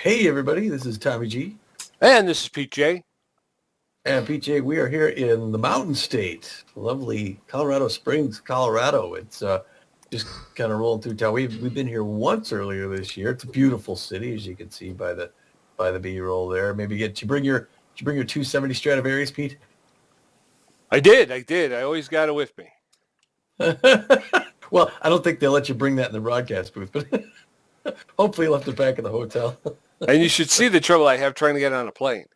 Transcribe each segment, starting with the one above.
Hey everybody, this is Tommy G. And this is PJ. And PJ, we are here in the Mountain State, lovely Colorado Springs, Colorado. It's just kind of rolling through town. We've been here once earlier this year. It's a beautiful city, as you can see by the B-roll there. Maybe did you bring your 270 Stradivarius, Pete? I did. I always got it with me. Well, I don't think they'll let you bring that in the broadcast booth, but hopefully you'll have to back in the hotel. And you should see the trouble I have trying to get on a plane.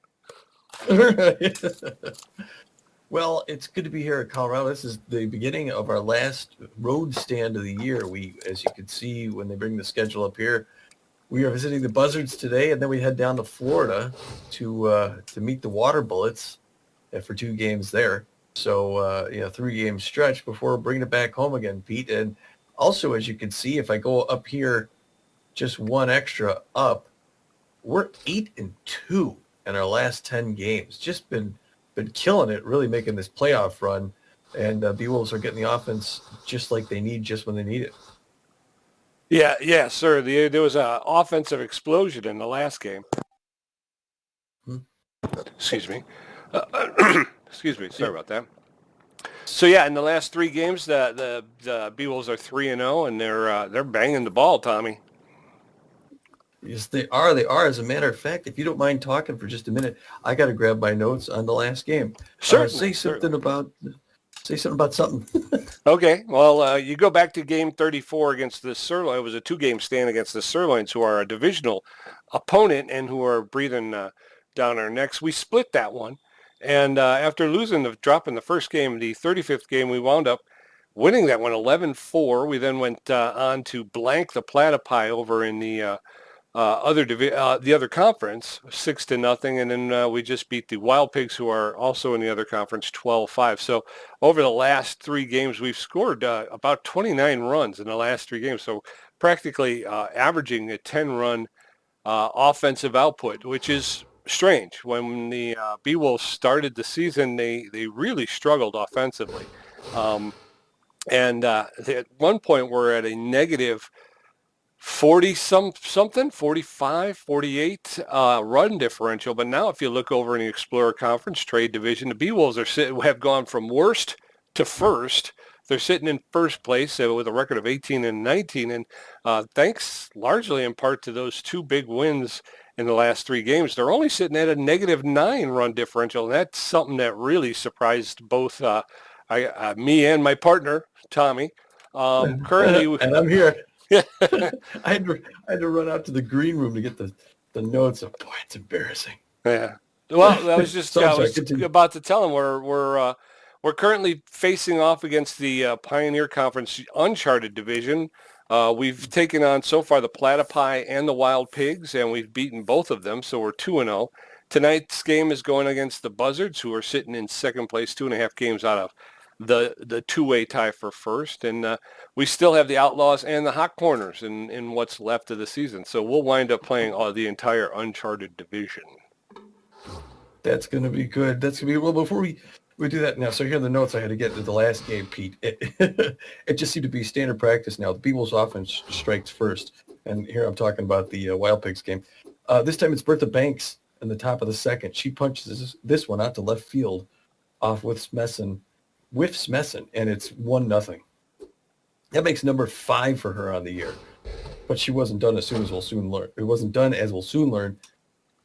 Well, it's good to be here in Colorado. This is the beginning of our last road stand of the year. We, as you can see when they bring the schedule up here, we are visiting the Buzzards today, and then we head down to Florida to meet the Water Bullets for 2 games there. So, 3-game stretch before bringing it back home again, Pete. And also, as you can see, if I go up here just one extra up, we're 8-2 in our last 10 games. Just been killing it, really making this playoff run. And B-Wolves are getting the offense just like they need, just when they need it. Yeah, sir. There was an offensive explosion in the last game. Excuse me. Excuse me. Sorry about that. So yeah, in the last 3 games, the B-Wolves are 3-0, and they're banging the ball, Tommy. Yes, they are. They are. As a matter of fact, if you don't mind talking for just a minute, I got to grab my notes on the last game. Certainly. Say something about something. Okay. Well, you go back to game 34 against the Sirloin. It was a 2-game stand against the Sirloins, who are a divisional opponent and who are breathing down our necks. We split that one. And after dropping the first game, the 35th game, we wound up winning that one 11-4. We then went on to blank the Platypi over in the the other conference 6-0, and then we just beat the Wild Pigs, who are also in the other conference, 12-5. So over the last 3 games, we've scored about 29 runs in the last 3 games. So practically averaging a 10-run offensive output, which is strange. When the B-Wolves started the season, they really struggled offensively. And at one point, we're at a negative 45, 48 run differential. But now if you look over in the Explorer Conference Trade Division, the B-Wolves have gone from worst to first. They're sitting in first place with a record of 18-19. And thanks largely in part to those 2 big wins in the last 3 games, they're only sitting at a negative 9 run differential. And that's something that really surprised both me and my partner, Tommy. Currently, and I'm here. I had to run out to the green room to get the notes. Boy, it's embarrassing. Yeah. Well, I was just about to tell him we're currently facing off against the Pioneer Conference Uncharted Division. We've taken on so far the Platypi and the Wild Pigs, and we've beaten both of them, so we're 2-0. Tonight's game is going against the Buzzards, who are sitting in second place, 2.5 games out of the 2-way tie for first. And we still have the Outlaws and the Hot Corners in what's left of the season. So we'll wind up playing the entire Uncharted Division. That's going to be good. That's going to be, well, before we do that now, so here are the notes I had to get to the last game, Pete. It just seemed to be standard practice now. The B-Wolves offense strikes first. And here I'm talking about the Wild Pigs game. This time it's Bertha Banks in the top of the second. She punches this one out to left field off with Smesson, and it's 1-0. That makes number 5 for her on the year. But she wasn't done as we'll soon learn. It wasn't done as we'll soon learn,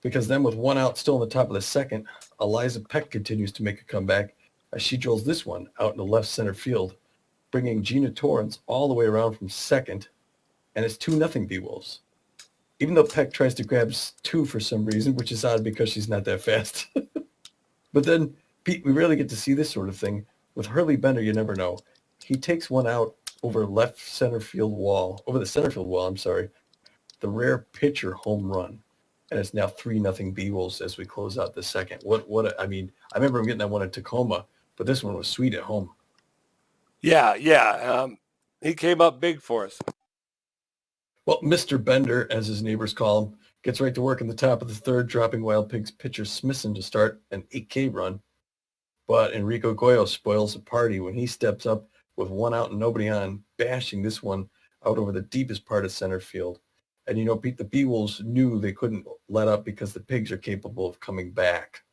because then with 1 out still in the top of the second, Eliza Peck continues to make a comeback as she drills this one out in the left center field, bringing Gina Torrance all the way around from second, and it's 2-0 B-Wolves. Even though Peck tries to grab 2 for some reason, which is odd because she's not that fast. But then, Pete, we rarely get to see this sort of thing. With Hurley Bender, you never know. He takes one out over the center field wall, the rare pitcher home run. And it's now 3-0 B-Wolves as we close out the second. I remember him getting that one at Tacoma, but this one was sweet at home. Yeah. He came up big for us. Well, Mr. Bender, as his neighbors call him, gets right to work in the top of the third, dropping Wild Pigs pitcher Smithson to start an 8K run. But Enrico Goyo spoils the party when he steps up with 1 out and nobody on, bashing this one out over the deepest part of center field. And, Pete, the Beewolves knew they couldn't let up because the Pigs are capable of coming back.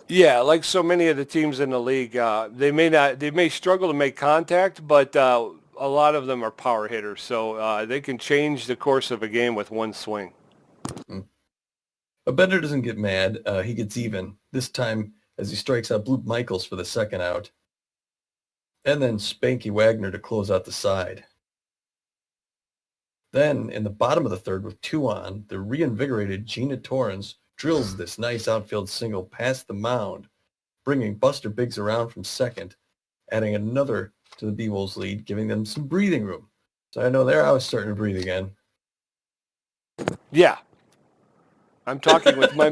Yeah, like so many of the teams in the league, they may struggle to make contact, but a lot of them are power hitters, so they can change the course of a game with one swing. But Bender doesn't get mad. He gets even, this time as he strikes out Bloop Michaels for the second out. And then Spanky Wagner to close out the side. Then, in the bottom of the third with 2 on, the reinvigorated Gina Torrens drills this nice outfield single past the mound, bringing Buster Biggs around from second, adding another to the Beewolves' lead, giving them some breathing room. So I know there I was starting to breathe again. Yeah. I'm talking with my...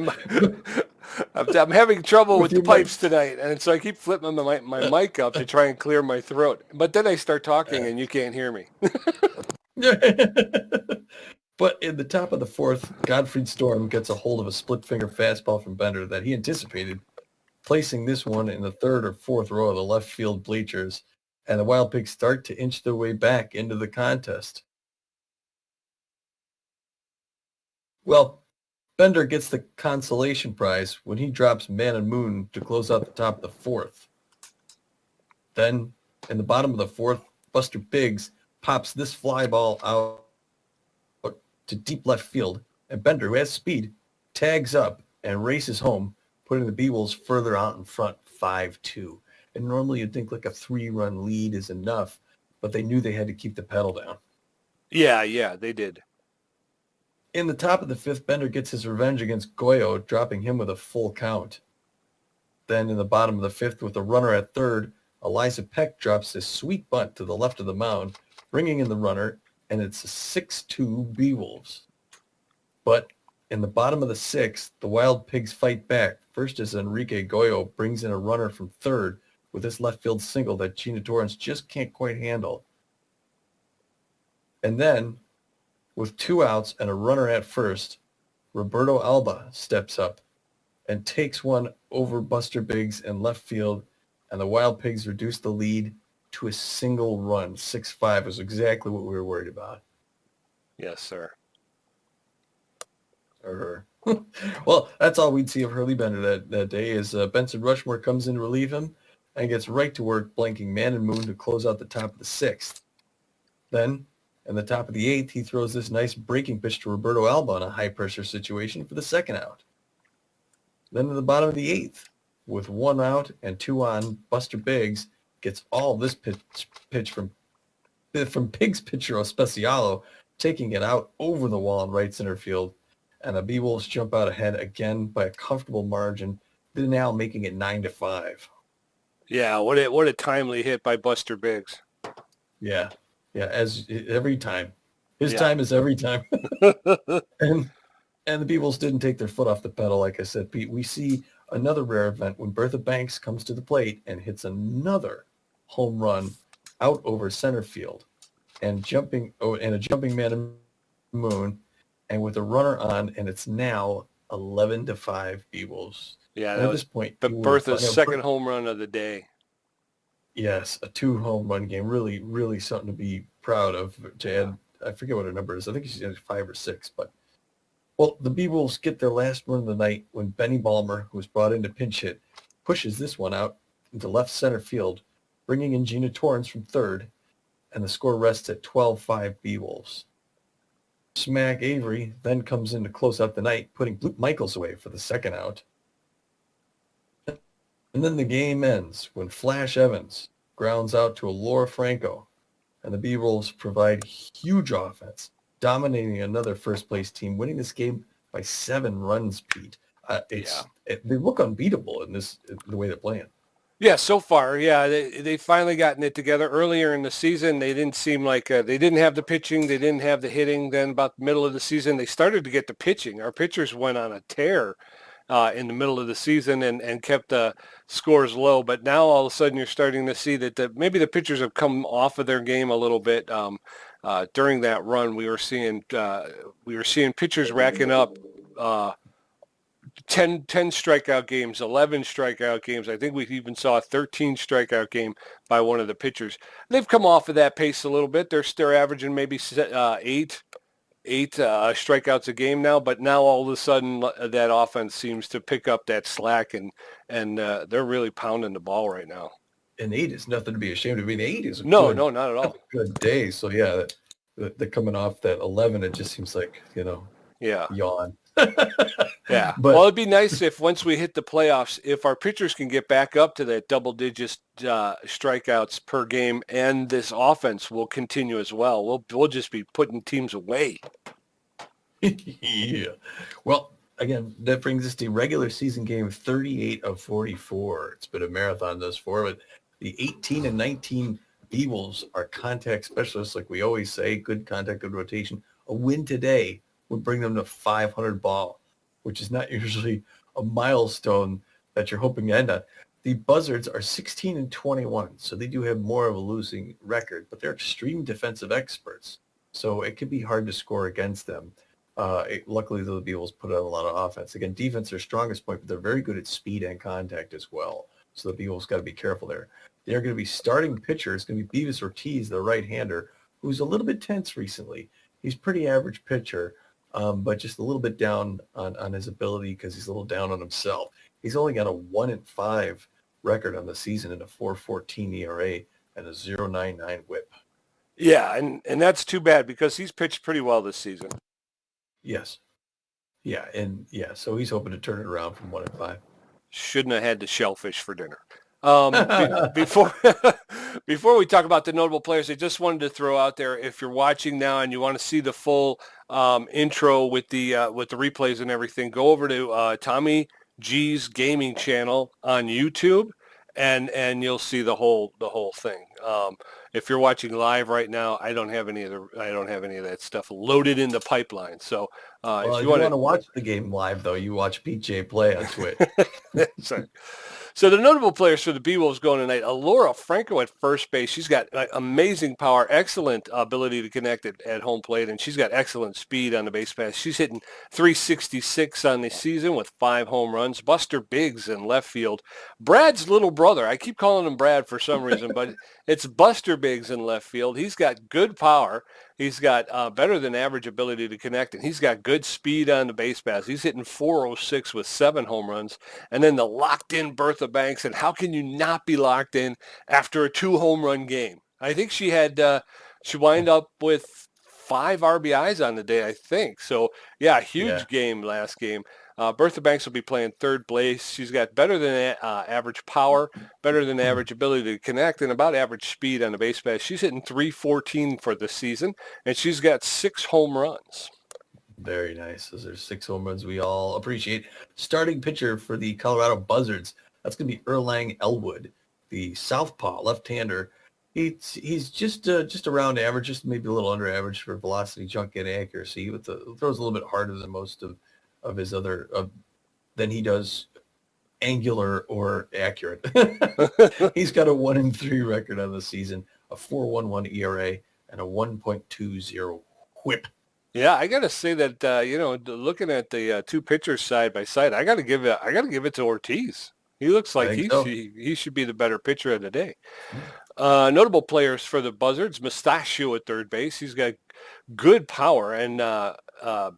I'm having trouble with the pipes tonight, and so I keep flipping my mic up to try and clear my throat. But then I start talking, and you can't hear me. But in the top of the fourth, Godfried Storm gets a hold of a split-finger fastball from Bender that he anticipated, placing this one in the third or fourth row of the left field bleachers, and the Wild Pigs start to inch their way back into the contest. Well, Bender gets the consolation prize when he drops Man and Moon to close out the top of the fourth. Then, in the bottom of the fourth, Buster Biggs pops this fly ball out to deep left field, and Bender, who has speed, tags up and races home, putting the Beewolves further out in front, 5-2. And normally you'd think like a 3-run lead is enough, but they knew they had to keep the pedal down. Yeah, they did. In the top of the fifth, Bender gets his revenge against Goyo, dropping him with a full count. Then in the bottom of the fifth, with a runner at third, Eliza Peck drops this sweet bunt to the left of the mound, bringing in the runner, and it's a 6-2 Beewolves. But in the bottom of the sixth, the Wild Pigs fight back, first as Enrique Goyo brings in a runner from third with this left field single that Gina Torrens just can't quite handle. And then, with 2 outs and a runner at first, Roberto Alba steps up and takes one over Buster Biggs in left field, and the Wild Pigs reduce the lead to a single run. 6-5 is exactly what we were worried about. Yes, sir. Or her. Well, that's all we'd see of Hurley Bender that day as Benson Rushmore comes in to relieve him and gets right to work blanking Man and Moon to close out the top of the sixth. Then, in the top of the eighth, he throws this nice breaking pitch to Roberto Alba in a high-pressure situation for the second out. Then in the bottom of the eighth, with 1 out and 2 on, Buster Biggs gets all this pitch from Pigs pitcher Especialo, taking it out over the wall in right center field. And the Beewolves jump out ahead again by a comfortable margin, now making it 9-5. Yeah, what a timely hit by Buster Biggs. Yeah, as every time. His time is every time. and the Beewolves didn't take their foot off the pedal, like I said, Pete. We see another rare event when Bertha Banks comes to the plate and hits another home run out over center field, and a jumping Man and Moon, and with a runner on, and it's now 11-5 Beewolves. Yeah, and at this point, but Bertha's second home run of the day. Yes, a 2 home run game. Really, really something to be proud of. To add, I forget what her number is. I think she's 5 or 6, but. Well, the Beewolves get their last run of the night when Benny Balmer, who was brought in to pinch hit, pushes this one out into left center field, bringing in Gina Torrens from third, and the score rests at 12-5 Beewolves. Smack Avery then comes in to close out the night, putting Bloop Michaels away for the second out. And then the game ends when Flash Evans grounds out to Laura Franco, and the Beewolves provide huge offense, dominating another first-place team, winning this game by 7 runs, Pete. They look unbeatable in the way they're playing. Yeah, so far, they finally gotten it together. Earlier in the season, they didn't seem like they didn't have the pitching, they didn't have the hitting. Then about the middle of the season, they started to get the pitching. Our pitchers went on a tear in the middle of the season and kept the scores low. But now all of a sudden, you're starting to see that maybe the pitchers have come off of their game a little bit. During that run, we were seeing pitchers racking up 10 strikeout games, 11 strikeout games. I think we even saw a 13 strikeout game by one of the pitchers. They've come off of that pace a little bit. They're averaging maybe 8 strikeouts a game now, but now all of a sudden that offense seems to pick up that slack, and they're really pounding the ball right now. And 8 is nothing to be ashamed of. I mean, 8 is No, not at all. Good day. So yeah, they're coming off that 11. It just seems like, yawn. Yeah. But Well, it'd be nice if once we hit the playoffs, if our pitchers can get back up to that double-digit strikeouts per game, and this offense will continue as well. We'll just be putting teams away. yeah. Well, again, that brings us to regular season game 38 of 44. It's been a marathon thus far, but the 18 and 19 Beavles are contact specialists, like we always say. Good contact, good rotation. A win today would bring them to 500 ball, which is not usually a milestone that you're hoping to end on. The Buzzards are 16 and 21, so they do have more of a losing record, but they're extreme defensive experts, so it could be hard to score against them. Luckily, the Beavles put out a lot of offense. Again, defense is their strongest point, but they're very good at speed and contact as well. So the Beavles got to be careful there. They're going to be starting pitcher. It's going to be Beavis Ortiz, the right-hander, who's a little bit tense recently. He's pretty average pitcher, but just a little bit down on his ability because he's a little down on himself. He's only got a 1-5 record on the season and a 4.14 ERA and a 0.99 WHIP. Yeah, and that's too bad because he's pitched pretty well this season. Yes. Yeah, so he's hoping to turn it around from 1-5. Shouldn't have had the shellfish for dinner. Before we talk about the notable players, I just wanted to throw out there, if you're watching now and you want to see the full intro with the replays and everything, go over to Tommy G's gaming channel on YouTube, and you'll see the whole thing. If you're watching live right now, I don't have any of that stuff loaded in the pipeline. So if you want to watch the game live, though, you watch PJ play on Twitch. So the notable players for the B-Wolves going tonight, Alora Franco at first base. She's got amazing power, excellent ability to connect at home plate, and she's got excellent speed on the base pass. She's hitting 366 on the season with 5 home runs. Buster Biggs in left field. Brad's little brother. I keep calling him Brad for some reason, but it's Buster Biggs in left field. He's got good power. He's got better than average ability to connect, and he's got good speed on the base pass. He's hitting 406 with 7 home runs. And then the locked-in Bertha Banks, and how can you not be locked in after a 2-home-run game? I think she wind up with 5 RBIs on the day, I think. So, yeah, huge game last game. Bertha Banks will be playing third base. She's got better than average power, better than average ability to connect, and about average speed on the base pass. She's hitting 314 for the season, and she's got 6 home runs. Very nice. Those are 6 home runs we all appreciate. Starting pitcher for the Colorado Buzzards, that's going to be Erlang Elwood, the southpaw left-hander. He's just around average, just maybe a little under average for velocity, junk, and accuracy. Throws a little bit harder than most of his other than he does angular or accurate. He's got a 1-3 record on the season, a 4.11 ERA, and a 1.20 WHIP. Yeah, I got to say that looking at the two pitchers side by side, I got to give it to Ortiz. He looks like he should be the better pitcher of the day. Notable players for the Buzzards: Mustachio at third base. He's got good power and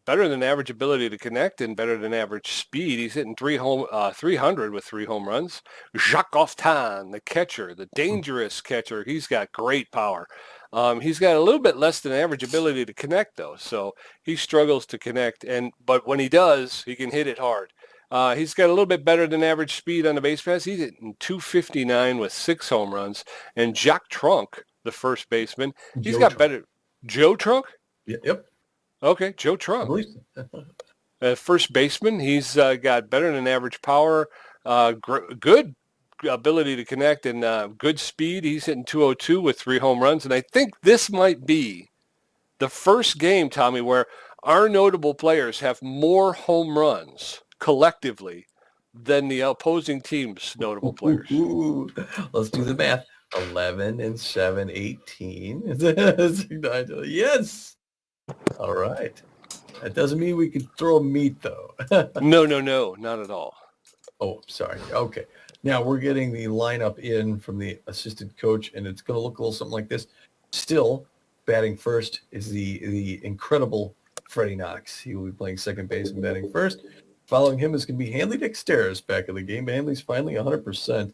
better than average ability to connect and better than average speed. He's hitting 300 with 3 home runs. Jacques Oftan, the catcher, the dangerous catcher. He's got great power. He's got a little bit less than average ability to connect, though, so he struggles to connect. But when he does, he can hit it hard. He's got a little bit better than average speed on the base pass. He's hitting 259 with 6 home runs. And Jacques Trunk, the first baseman, he's got better. Joe Trunk? Yep. Okay, Joe Trunk. First baseman, he's got better than average power, good ability to connect, and good speed. He's hitting 202 with 3 home runs. And I think this might be the first game, Tommy, where our notable players have more home runs collectively than the opposing team's notable players. Let's do the math. 11 and 7, 18. Yes. All right. That doesn't mean we can throw meat, though. No, not at all. Oh, sorry. Okay. Now we're getting the lineup in from the assistant coach, and it's going to look a little something like this. Still, batting first is the incredible Freddie Knox. He will be playing second base and batting first. Following him is going to be Hanley Dexteris back in the game. Hanley's finally 100%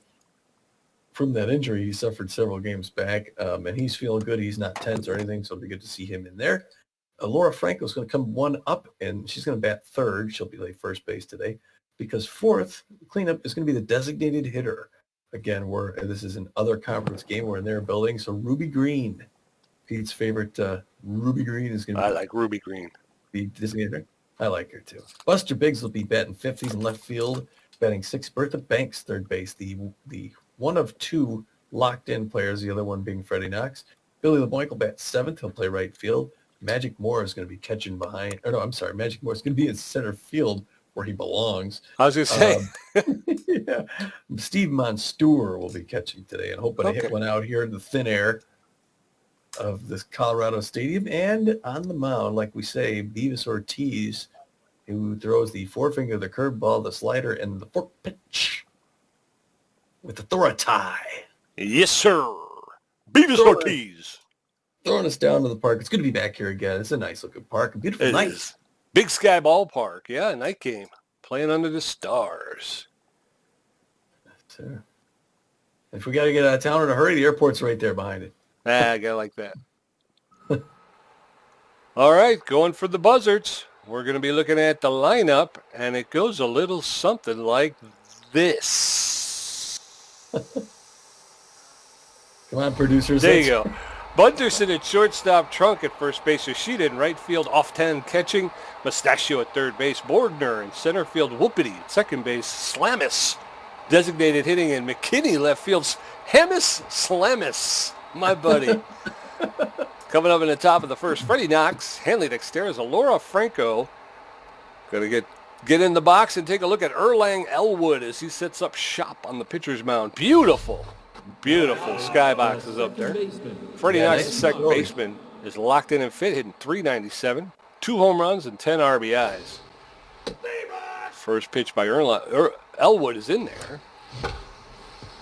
from that injury. He suffered several games back, and he's feeling good. He's not tense or anything, so it'll be good to see him in there. Laura Franco is going to come one up, and she's going to bat third. She'll be like first base today because fourth cleanup is going to be the designated hitter. Again, this is an other conference game. We're in their building, so Ruby Green, Pete's favorite Ruby Green is going to be. I like Ruby Green. The designated hitter. I like her too. Buster Biggs will be batting fifth. He's in left field, batting sixth. Bertha Banks, third base. The one of two locked-in players, the other one being Freddie Knox. Billy LeBlanc will bat seventh. He'll play right field. Magic Moore is going to be catching behind. Or no, I'm sorry. Magic Moore is going to be in center field where he belongs. I was going to say. Yeah. Steve Monstour will be catching today and hoping to hit one out here in the thin air of this Colorado Stadium. And on the mound, like we say, Beavis Ortiz, who throws the forefinger, the curveball, the slider, and the fork pitch with authority. Yes, sir. Beavis Ortiz. Throwing us down to the park. It's good to be back here again. It's a nice looking park. A beautiful night. Is. Big Sky Ballpark. Yeah, night game. Playing under the stars. Sure. If we got to get out of town in a hurry, the airport's right there behind it. I gotta like that. All right, going for the Buzzards. We're going to be looking at the lineup, and it goes a little something like this. Come on, producers. There you go. Bunderson at shortstop, Trunk at first base, Yoshida in right field, off 10 catching, Mustachio at third base, Bordner in center field, Whoopity at second base, Slamis designated hitting, and McKinney left field. Hamis Slamis, my buddy. Coming up in the top of the first, Freddie Knox, Hanley Dexteris, Laura Franco. Going to get in the box and take a look at Erlang Elwood as he sets up shop on the pitcher's mound. Beautiful skybox is up there. Freddie Knox, the second baseman, is locked in and fit, hitting .397, 2 home runs and 10 RBIs. First pitch by Elwood is in there.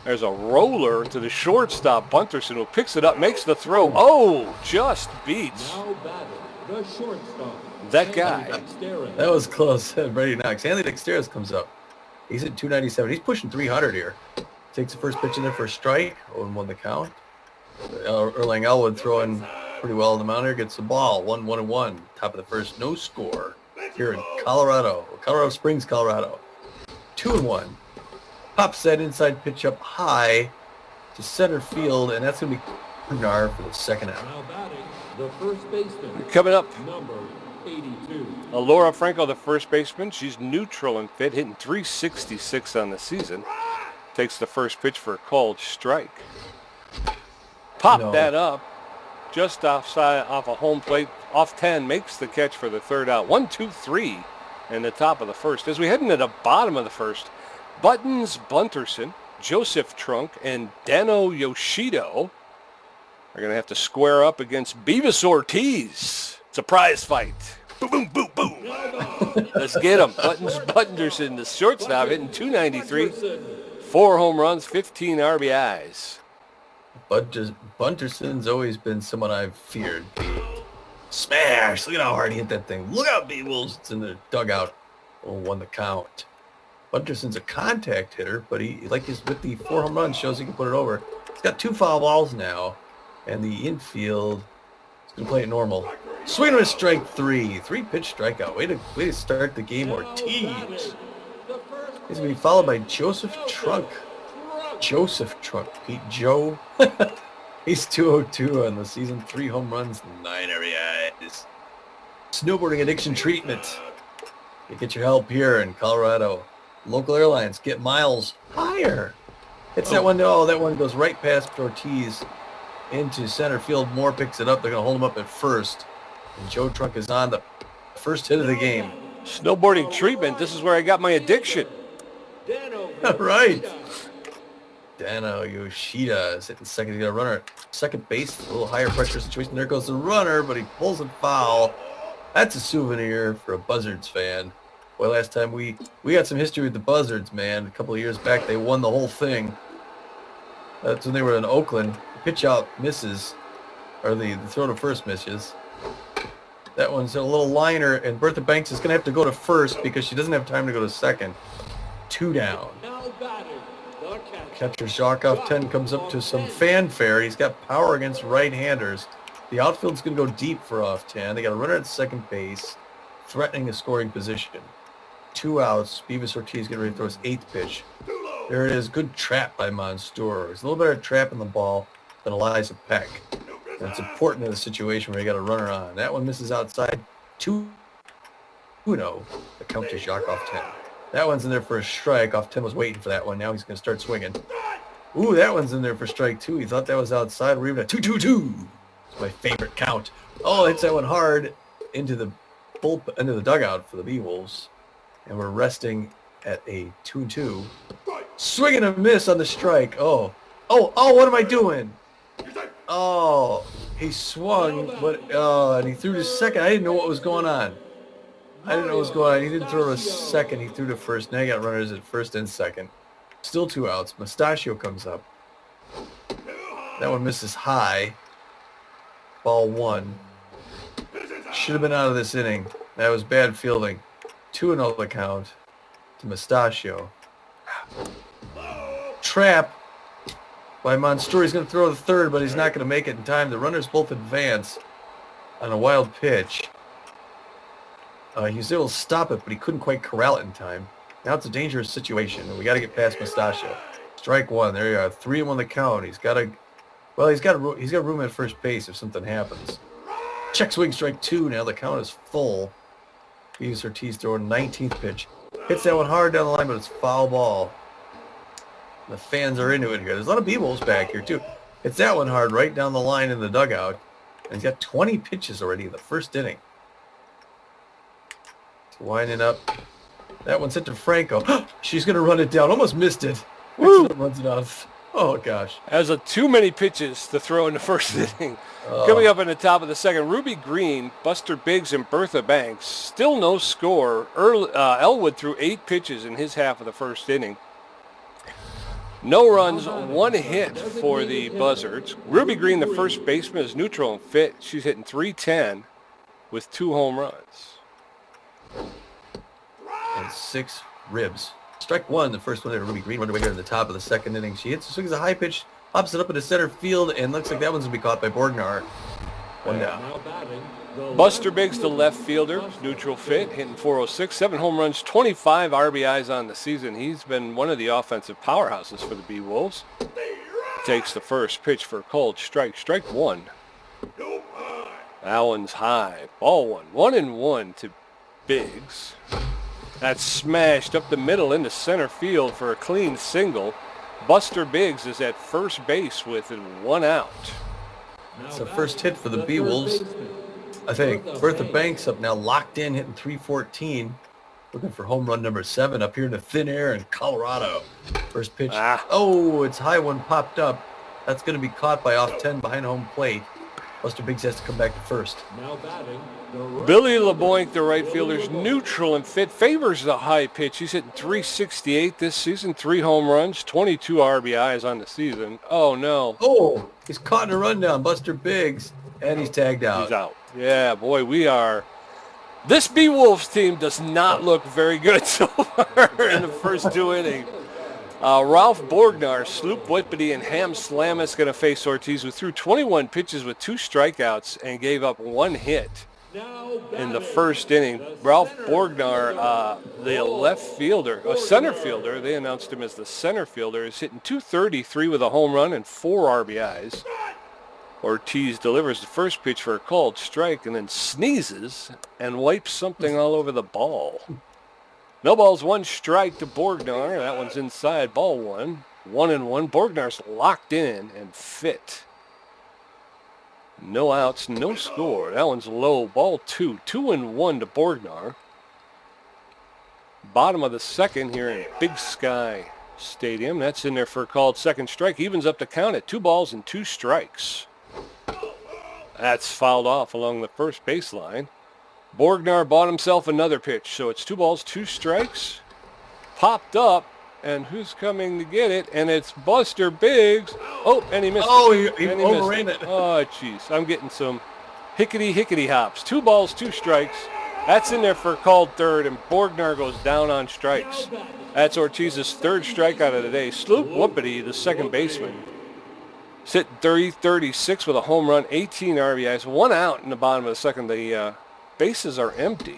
There's a roller to the shortstop, Bunterson, who picks it up, makes the throw. Oh, just beats that guy. That was close. Freddie Knox. Hanley Dexteris comes up. He's at 297. He's pushing 300 here. Takes the first pitch in there for a strike. 0-1 the count. Erlang Elwood throwing pretty well on the mound here. Gets the ball. 1-1-1. Top of the first. No score here in Colorado Springs, Colorado. 2-1. Pops that inside pitch up high to center field, and that's going to be Bernard for the second out. Now batting, the first baseman. Coming up, number 82. Laura Franco, the first baseman. She's neutral and fit, hitting .366 on the season. Takes the first pitch for a called strike. That up just off a home plate, off 10, makes the catch for the third out. 1-2-3 in the top of the first. As we head into the bottom of the first, Buttons Bunterson, Joseph Trunk, and Dano Yoshida are going to have to square up against Beavis Ortiz. It's a prize fight. Boom, boom, boom, boom. Let's get him. Buttons Bunterson, the shortstop, hitting .293, 4 home runs, 15 RBIs. Bunterson's always been someone I've feared. Smash! Look at how hard he hit that thing. Look out, Beavles. It's in the dugout. 0-1 the count. Bunterson's a contact hitter, but he, with the 4 home runs, shows he can put it over. He's got 2 foul balls now, and the infield is going to play it normal. Swing and a strike 3. 3-pitch strikeout. Way to start the game, Ortiz. He's going to be followed by Joseph Trunk. Pete Joe. He's 202 on the season. 3 home runs, 9 RBIs. Snowboarding addiction treatment. You get your help here in Colorado. Local airlines get miles higher. It's that one. Oh, that one goes right past Ortiz into center field. Moore picks it up. They're going to hold him up at first. And Joe Trunk is on the first hit of the game. Snowboarding treatment. This is where I got my addiction. Right. Dano Yoshida is hitting second. He's got a runner at second base. A little higher pressure situation. There goes the runner, but he pulls it foul. That's a souvenir for a Buzzards fan. Well, last time we got some history with the Buzzards, man. A couple of years back, they won the whole thing. That's when they were in Oakland. The pitch out misses, or the throw to first misses. That one's a little liner, and Bertha Banks is going to have to go to first because she doesn't have time to go to second. 2 down. Now batting, the Catcher Jacques off 10 comes up to some fanfare. He's got power against right-handers. The outfield's going to go deep for off 10. They got a runner at second base, threatening a scoring position. 2 outs. Beavis Ortiz getting ready to throw his 8th pitch. There it is. Good trap by Monstour. He's a little better at trapping the ball than Eliza Peck. And it's important in a situation where you got a runner on. That one misses outside. 2-0. The count to Jacques off 10. That one's in there for a strike. Off 10 was waiting for that one. Now he's going to start swinging. Ooh, that one's in there for strike 2. He thought that was outside. We're even at 2-2-2. It's my favorite count. Oh, hits that one hard into the dugout for the Bee-Wolves. And we're resting at a 2-2. Swing and a miss on the strike. Oh, what am I doing? Oh, he swung, but and he threw to second. I didn't know what was going on. He didn't throw to second. He threw to first. Now you got runners at first and second. Still 2 outs. Mustachio comes up. That one misses high. Ball 1. Should have been out of this inning. That was bad fielding. 2-0 the count to Mustachio. Trap by Monstour. He's going to throw to third, but he's not going to make it in time. The runners both advance on a wild pitch. He was able to stop it, but he couldn't quite corral it in time. Now it's a dangerous situation, and we got to get past Mustachio. Strike 1. There you are. 3-1 the count. He's got room at first base if something happens. Check swing, strike 2. Now the count is full. Beavis Ortiz throwing 19th pitch. Hits that one hard down the line, but it's foul ball. The fans are into it here. There's a lot of B-Wolves back here, too. Hits that one hard right down the line in the dugout. And he's got 20 pitches already in the first inning. Winding up. That one's hit to Franco. She's going to run it down. Almost missed it. Woo! Runs it off. Oh, gosh. As too many pitches to throw in the first inning. Coming up in the top of the second, Ruby Green, Buster Biggs, and Bertha Banks. Still no score. Elwood threw 8 pitches in his half of the first inning. No runs, 1 hit for the Buzzards. Ruby Green, the first baseman, is neutral and fit. She's hitting .310 with 2 home runs. And 6 ribs. Strike 1, the first one there to Ruby Green, underway here in the top of the second inning. She swings a high pitch, pops it up into center field, and looks like that one's going to be caught by Borgnar. 1 down. Buster Biggs, the left fielder, neutral fit, hitting .406, 7 home runs, 25 RBIs on the season. He's been one of the offensive powerhouses for the Bee-Wolves. Takes the first pitch for a cold strike. Strike 1. That one's high. Ball 1. 1-1 to Biggs. That's smashed up the middle into center field for a clean single. Buster Biggs is at first base with 1 out. It's the first hit for the Bee-Wolves. I think Bertha Banks up now locked in, hitting .314. Looking for home run number 7 up here in the thin air in Colorado. First pitch. Oh, it's high one popped up. That's going to be caught by off 10 behind home plate. Buster Biggs has to come back to first. Now batting, Billy LeBoink, the right fielder's neutral and fit, favors the high pitch. He's hitting .368 this season, 3 home runs, 22 RBIs on the season. Oh, no. Oh, he's caught in a rundown, Buster Biggs, and he's tagged out. He's out. Yeah, boy, we are. This Bee-Wolves team does not look very good so far in the first 2 innings. Ralph Borgnar, Sloop Whippity, and Ham Slamis going to face Ortiz, who threw 21 pitches with 2 strikeouts and gave up 1 hit in the first inning. Ralph Borgnar, the left fielder, a center fielder, they announced him as the center fielder, is hitting .233 with a home run and 4 RBIs. Ortiz delivers the first pitch for a called strike and then sneezes and wipes something all over the ball. No balls, 1 strike to Borgnar. That one's inside. Ball 1. 1-1. Borgnar's locked in and fit. No outs, no score. That one's low. Ball 2. 2-1 to Borgnar. Bottom of the second here in Big Sky Stadium. That's in there for a called second strike. Evens up the count at 2 balls and 2 strikes. That's fouled off along the first baseline. Borgnar bought himself another pitch, so it's 2 balls, 2 strikes. Popped up, and who's coming to get it? And it's Buster Biggs. Oh, and he missed it. He And overran it. Oh, jeez. I'm getting some Hickety hops. 2 balls, 2 strikes. That's in there for a called third, and Borgnar goes down on strikes. That's Ortiz's 3rd strikeout of the day. Sloop Whoopity, the second baseman, sitting 336 with a home run, 18 RBIs, 1 out in the bottom of the second. The bases are empty.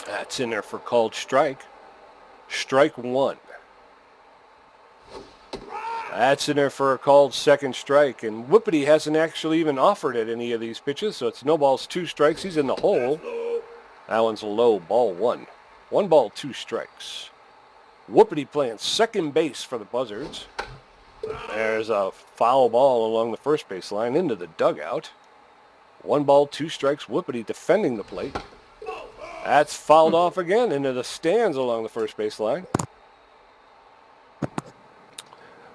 That's in there for called strike. Strike 1. That's in there for a called second strike. And Whoopity hasn't actually even offered at any of these pitches, so it's no balls, 2 strikes. He's in the hole. That one's low, ball 1. 1 ball, 2 strikes. Whoopity playing second base for the Buzzards. There's a foul ball along the first base line into the dugout. 1 ball, 2 strikes. Whoopity defending the plate. That's fouled off again into the stands along the first base line.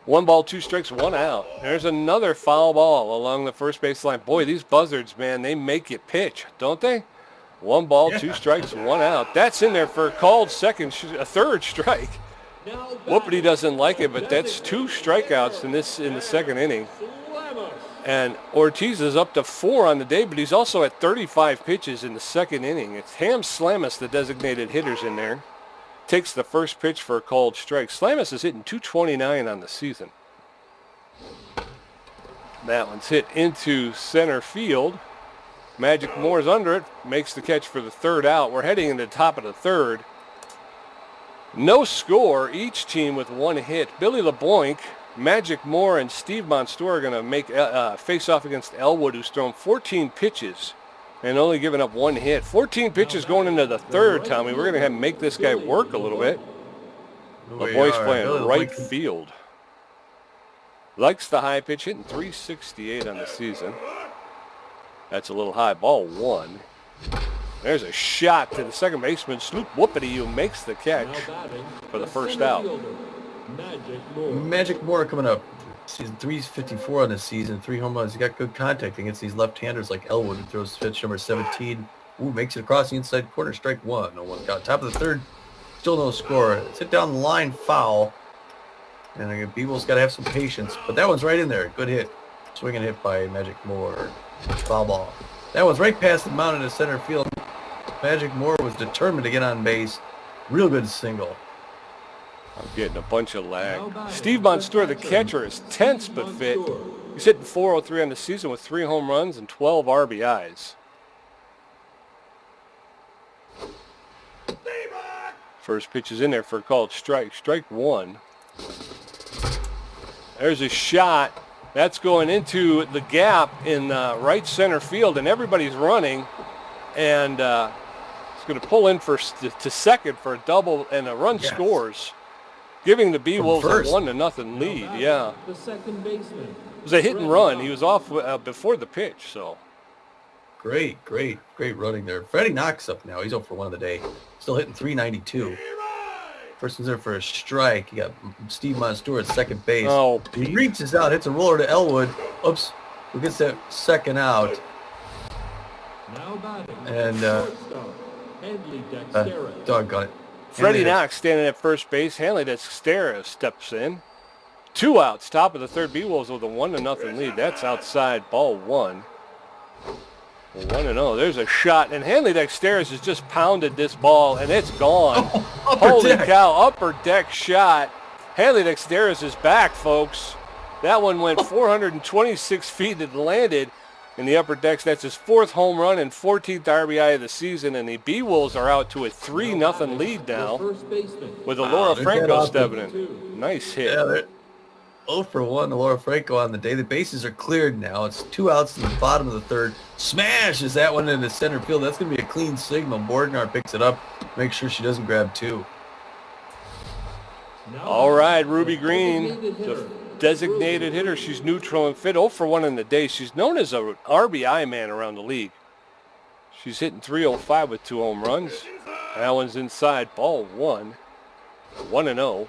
1 ball, 2 strikes, 1 out. There's another foul ball along the first base line. Boy, these Buzzards, man, they make you pitch, don't they? 1 ball, 2 strikes, 1 out. That's in there for a called a third strike. Whoopity doesn't like it, but that's 2 strikeouts in the second inning. And Ortiz is up to 4 on the day, but he's also at 35 pitches in the second inning. It's Ham Slamus, the designated hitters in there. Takes the first pitch for a called strike. Slamus is hitting .229 on the season. That one's hit into center field. Magic Moore's under it, makes the catch for the 3rd out. We're heading into the top of the 3rd. No score, each team with 1 hit. Billy LeBlanc, Magic Moore, and Steve Monstour are going to make face off against Elwood, who's thrown 14 pitches and only given up 1 hit. 14 pitches going into the 3rd, Tommy. We're going to have to make this guy work a little bit. LeBlanc's playing right field. Likes the high pitch, hitting .368 on the season. That's a little high, ball 1. There's a shot to the second baseman, Sloop Whoopity, who makes the catch for the first out. Magic Moore coming up. Season 354 on this season, 3 home runs. He got good contact against these left-handers like Elwood, who throws pitch number 17. Ooh, makes it across the inside corner, strike 1. No one got top of the 3rd. Still no score. It's hit down the line, foul. And again, Beavis got to have some patience. But that one's right in there. Good hit. Swinging hit by Magic Moore. Foul ball. That one's right past the mound into center field. Magic Moore was determined to get on base. Real good single. I'm getting a bunch of lag. Steve Monstour, the catcher, is tense but fit. He's hitting .403 on the season with 3 home runs and 12 RBIs. First pitch is in there for a called strike. Strike 1. There's a shot. That's going into the gap in right center field, and everybody's running. And it's going to pull in to second for a double, and a run scores, giving the B-Wolves a 1-0 lead. Yeah. The second baseman. It was a hit and run. He was off before the pitch, so. Great running there. Freddie Knox up now. He's 0 for 1 of the day. Still hitting .392. First one's there for a strike. You got Steve Monstour at second base. Oh, he reaches out, hits a roller to Elwood. Oops. Who gets that second out. Now batting. And doggone it. Freddie Knox standing at first base. Hanley Dexterra steps in. 2 outs, top of the 3rd. B-Wolves with a 1-0 lead. That's outside, ball 1. 1-0. There's a shot, and Hanley Dexterra has just pounded this ball, and it's gone. Holy cow, upper deck shot. Hanley Dexterra is back, folks. That one went 426 feet and landed in the upper decks. That's his 4th home run and 14th RBI of the season, and the B-Wolves are out to a 3-0 lead now with Laura Franco stepping in. Nice hit. Yeah, they're 0 for 1 to Laura Franco on the day. The bases are cleared now. It's 2 outs in the bottom of the 3rd. Smashes that one into center field. That's going to be a clean signal. Borgnar picks it up. Make sure she doesn't grab 2. All right, Ruby Green, the designated hitter. She's neutral and fit. 0 for 1 in the day. She's known as an RBI man around the league. She's hitting .305 with 2 home runs. That one's inside, ball 1. 1-0.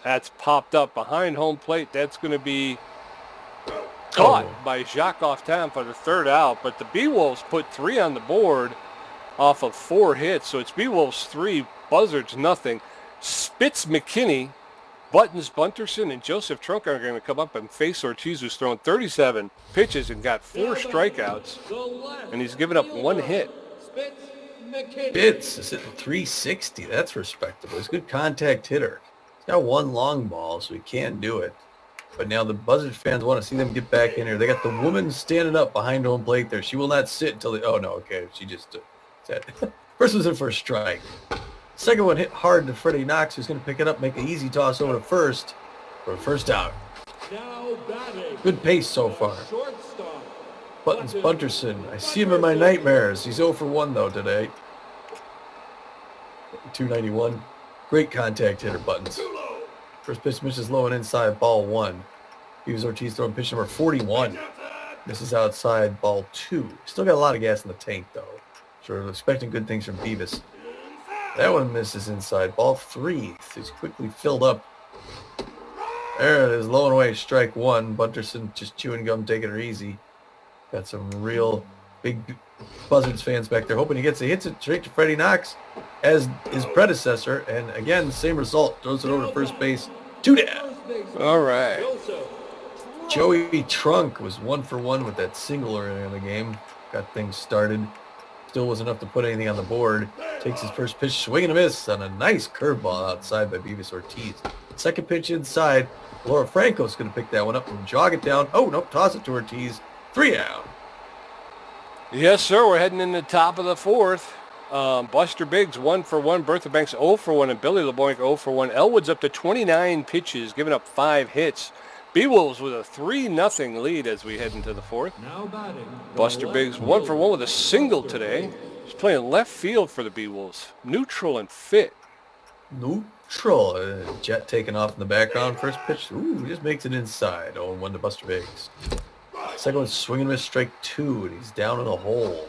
That's popped up behind home plate. That's going to be caught by Jacques Oftan for the 3rd out. But the B-Wolves put 3 on the board off of 4 hits. So it's B-Wolves 3, Buzzards nothing. Spitz McKinney Buttons, Bunterson, and Joseph Trunk are going to come up and face Ortiz, who's thrown 37 pitches and got 4 strikeouts, and he's given up 1 hit. Spitz is hitting 360. That's respectable. He's a good contact hitter. He's got 1 long ball, so he can do it. But now the Buzzards fans want to see them get back in here. They got the woman standing up behind home plate there. She will not sit until oh, no, okay. She just said. First was in for a strike. Second one hit hard to Freddie Knox, who's going to pick it up, make an easy toss over to first for a first out. Good pace so far. Buttons Bunterson. I see him in my nightmares. He's 0 for 1, though, today. 291. Great contact hitter, Buttons. First pitch misses low and inside, ball 1. Beavis Ortiz throwing pitch number 41. Misses outside, ball 2. Still got a lot of gas in the tank, though. Sort of expecting good things from Beavis. That one misses inside, ball 3. He's quickly filled up. There it is, low and away, strike 1. Bunterson just chewing gum, taking her easy. Got some real big Buzzards fans back there hoping he gets it. Hits it straight to Freddie Knox as his predecessor. And again, same result. Throws it over to first base. 2 down. All right. Joey Trunk was 1 for 1 with that single earlier in the game. Got things started. Still wasn't enough to put anything on the board. Takes his first pitch, swing and a miss on a nice curveball outside by Beavis Ortiz. Second pitch inside. Laura Franco's going to pick that one up and jog it down. Oh, nope, toss it to Ortiz. 3 down. Yes, sir. We're heading in the top of the 4th. Buster Biggs 1 for 1. Bertha Banks 0 for 1. And Billy LeBoink 0 for 1. Elwood's up to 29 pitches, giving up 5 hits. B-Wolves with a 3-0 lead as we head into the 4th. Buster Biggs 1 for 1 with a single today. He's playing left field for the B-Wolves. Neutral and fit. Neutral. Jet taking off in the background. First pitch. Ooh, just makes it inside. 0-1 to Buster Biggs. Second one, swing and miss, strike 2, and he's down in a hole.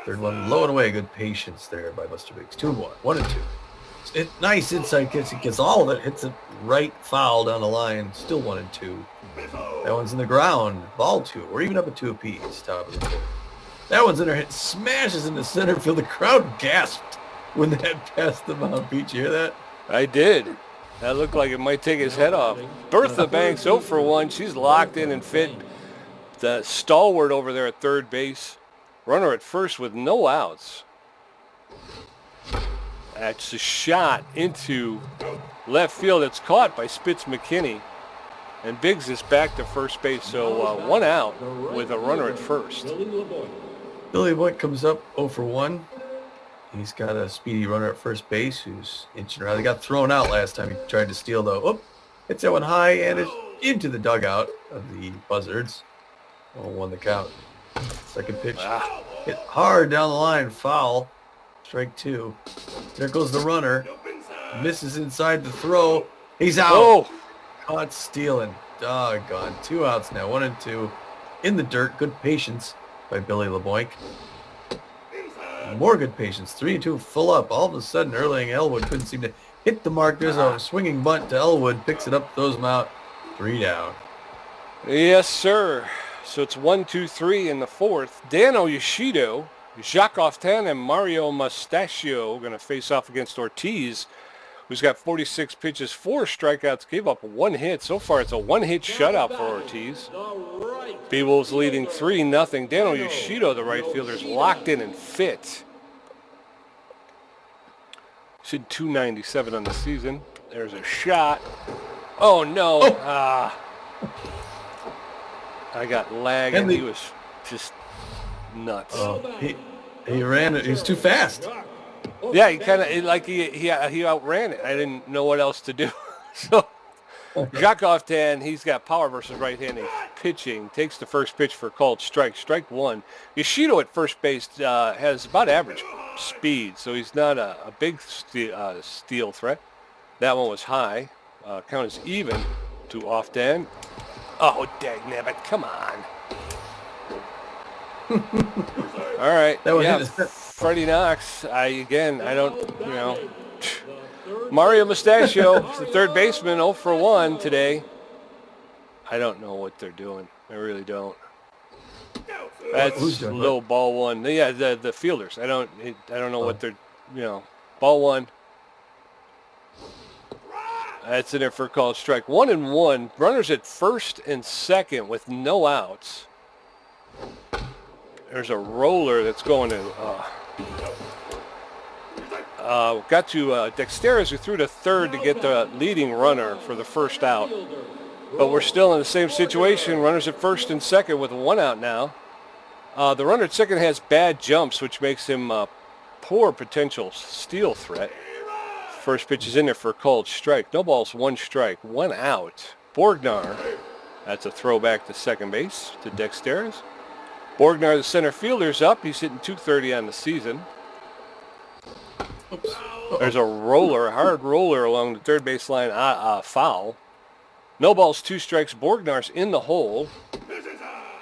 Third one, low and away. Good patience there by Buster Biggs. 2-1, 1-2. Nice inside kick. He gets all of it. Hits it right foul down the line. Still 1-2. That one's in the ground. Ball 2. We're even up at 2 apiece. Top of the 4th. That one's in there. Hit smashes into center field. The crowd gasped when that passed the Mount Beach. You hear that? I did. That looked like it might take his head off. Bertha Banks 0 for 1. She's locked in and fit. The stalwart over there at third base. Runner at first with no outs. That's a shot into left field. It's caught by Spitz McKinney. And Biggs is back to first base. So 1 out with a runner at first. Billy LeBoink comes up 0 for 1. He's got a speedy runner at first base who's inching around. He got thrown out last time he tried to steal, though. Oh, hits that one high and it's into the dugout of the Buzzards. 0-1 the count. Second pitch. Hit hard down the line. Foul. Strike 2. There goes the runner. Misses inside the throw. He's out. Oh. Caught stealing. Doggone. 2 outs now. 1-2. In the dirt. Good patience by Billy LeBoink. More good patience. 3-2 full up. All of a sudden, Erling Elwood couldn't seem to hit the mark. There's a swinging bunt to Elwood. Picks it up, throws him out. 3 down. Yes, sir. So it's 1-2-3 in the 4th. Dano Yoshido, Jacques Oftan, and Mario Mustachio going to face off against Ortiz, who's got 46 pitches, 4 strikeouts, gave up 1 hit. So far, it's a 1-hit shutout for Ortiz. B-Wolves leading 3-0. Dano Yoshido, the right fielder, is locked in and fit. Should 297 on the season. There's a shot. Oh, no. I got lag, and he was just nuts. He ran it. He was too fast. Yeah, he kind of like he outran it. I didn't know what else to do. So Jacques Oftan, he's got power versus right-handed pitching. Takes the first pitch for a called strike. Strike 1. Yoshido at first base has about average speed, so he's not a big steal threat. That one was high. Count is even to Oftan. Oh, dagnabbit, come on. All right. That was yeah, Freddie Knox. I don't, Mario Mustachio, the third baseman, 0 for 1 today. I don't know what they're doing. I really don't. That's low ball 1. Yeah, the fielders. I don't know what they're, ball 1. That's in there for a called strike. 1-1. Runners at first and second with no outs. There's a roller that's going to... got to Dexteris, who threw to third to get the leading runner for the first out. But we're still in the same situation. Runners at first and second with one out now. The runner at second has bad jumps, which makes him a poor potential steal threat. First pitch is in there for a called strike. No balls, one strike, one out. Borgnar, that's a throwback to second base to Dexteris. Borgnar, the center fielder's up. He's hitting .230 on the season. Oops. There's a roller, a hard roller along the third base line, foul. No balls, two strikes. Borgnar's in the hole.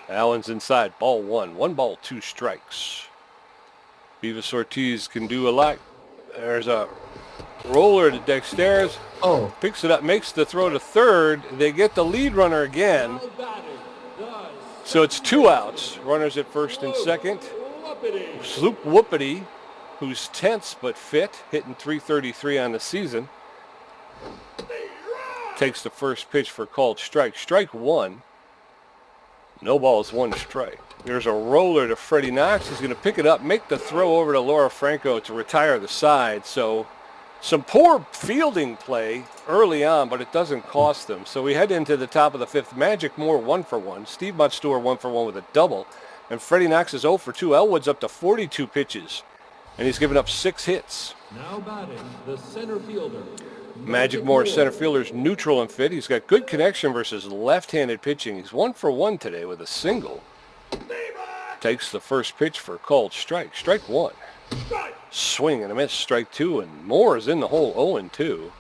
Allen's inside, ball one. 1 ball, 2 strikes. Beavis Ortiz can do a lot. There's a roller to Dexteris. Oh. Picks it up, makes the throw to third. They get the lead runner again. So it's 2 outs. Runners at first and second. Sloop Whoopity, who's tense but fit, hitting .333 on the season, takes the first pitch for called strike. Strike 1. No balls, 1 strike. There's a roller to Freddie Knox. He's going to pick it up, make the throw over to Laura Franco to retire the side. So some poor fielding play early on, but it doesn't cost them. So we head into the top of the 5th. Magic Moore 1 for 1. Steve Mutzstore 1 for 1 with a double. And Freddie Knox is 0 for 2. Elwood's up to 42 pitches. And he's given up 6 hits. Now batting, the center fielder. Magic Moore, center fielder's neutral and fit. He's got good connection versus left-handed pitching. He's 1 for 1 today with a single. Takes the first pitch for a called strike. Strike 1. Swing and a miss. Strike 2. And Moore is in the hole 0-2.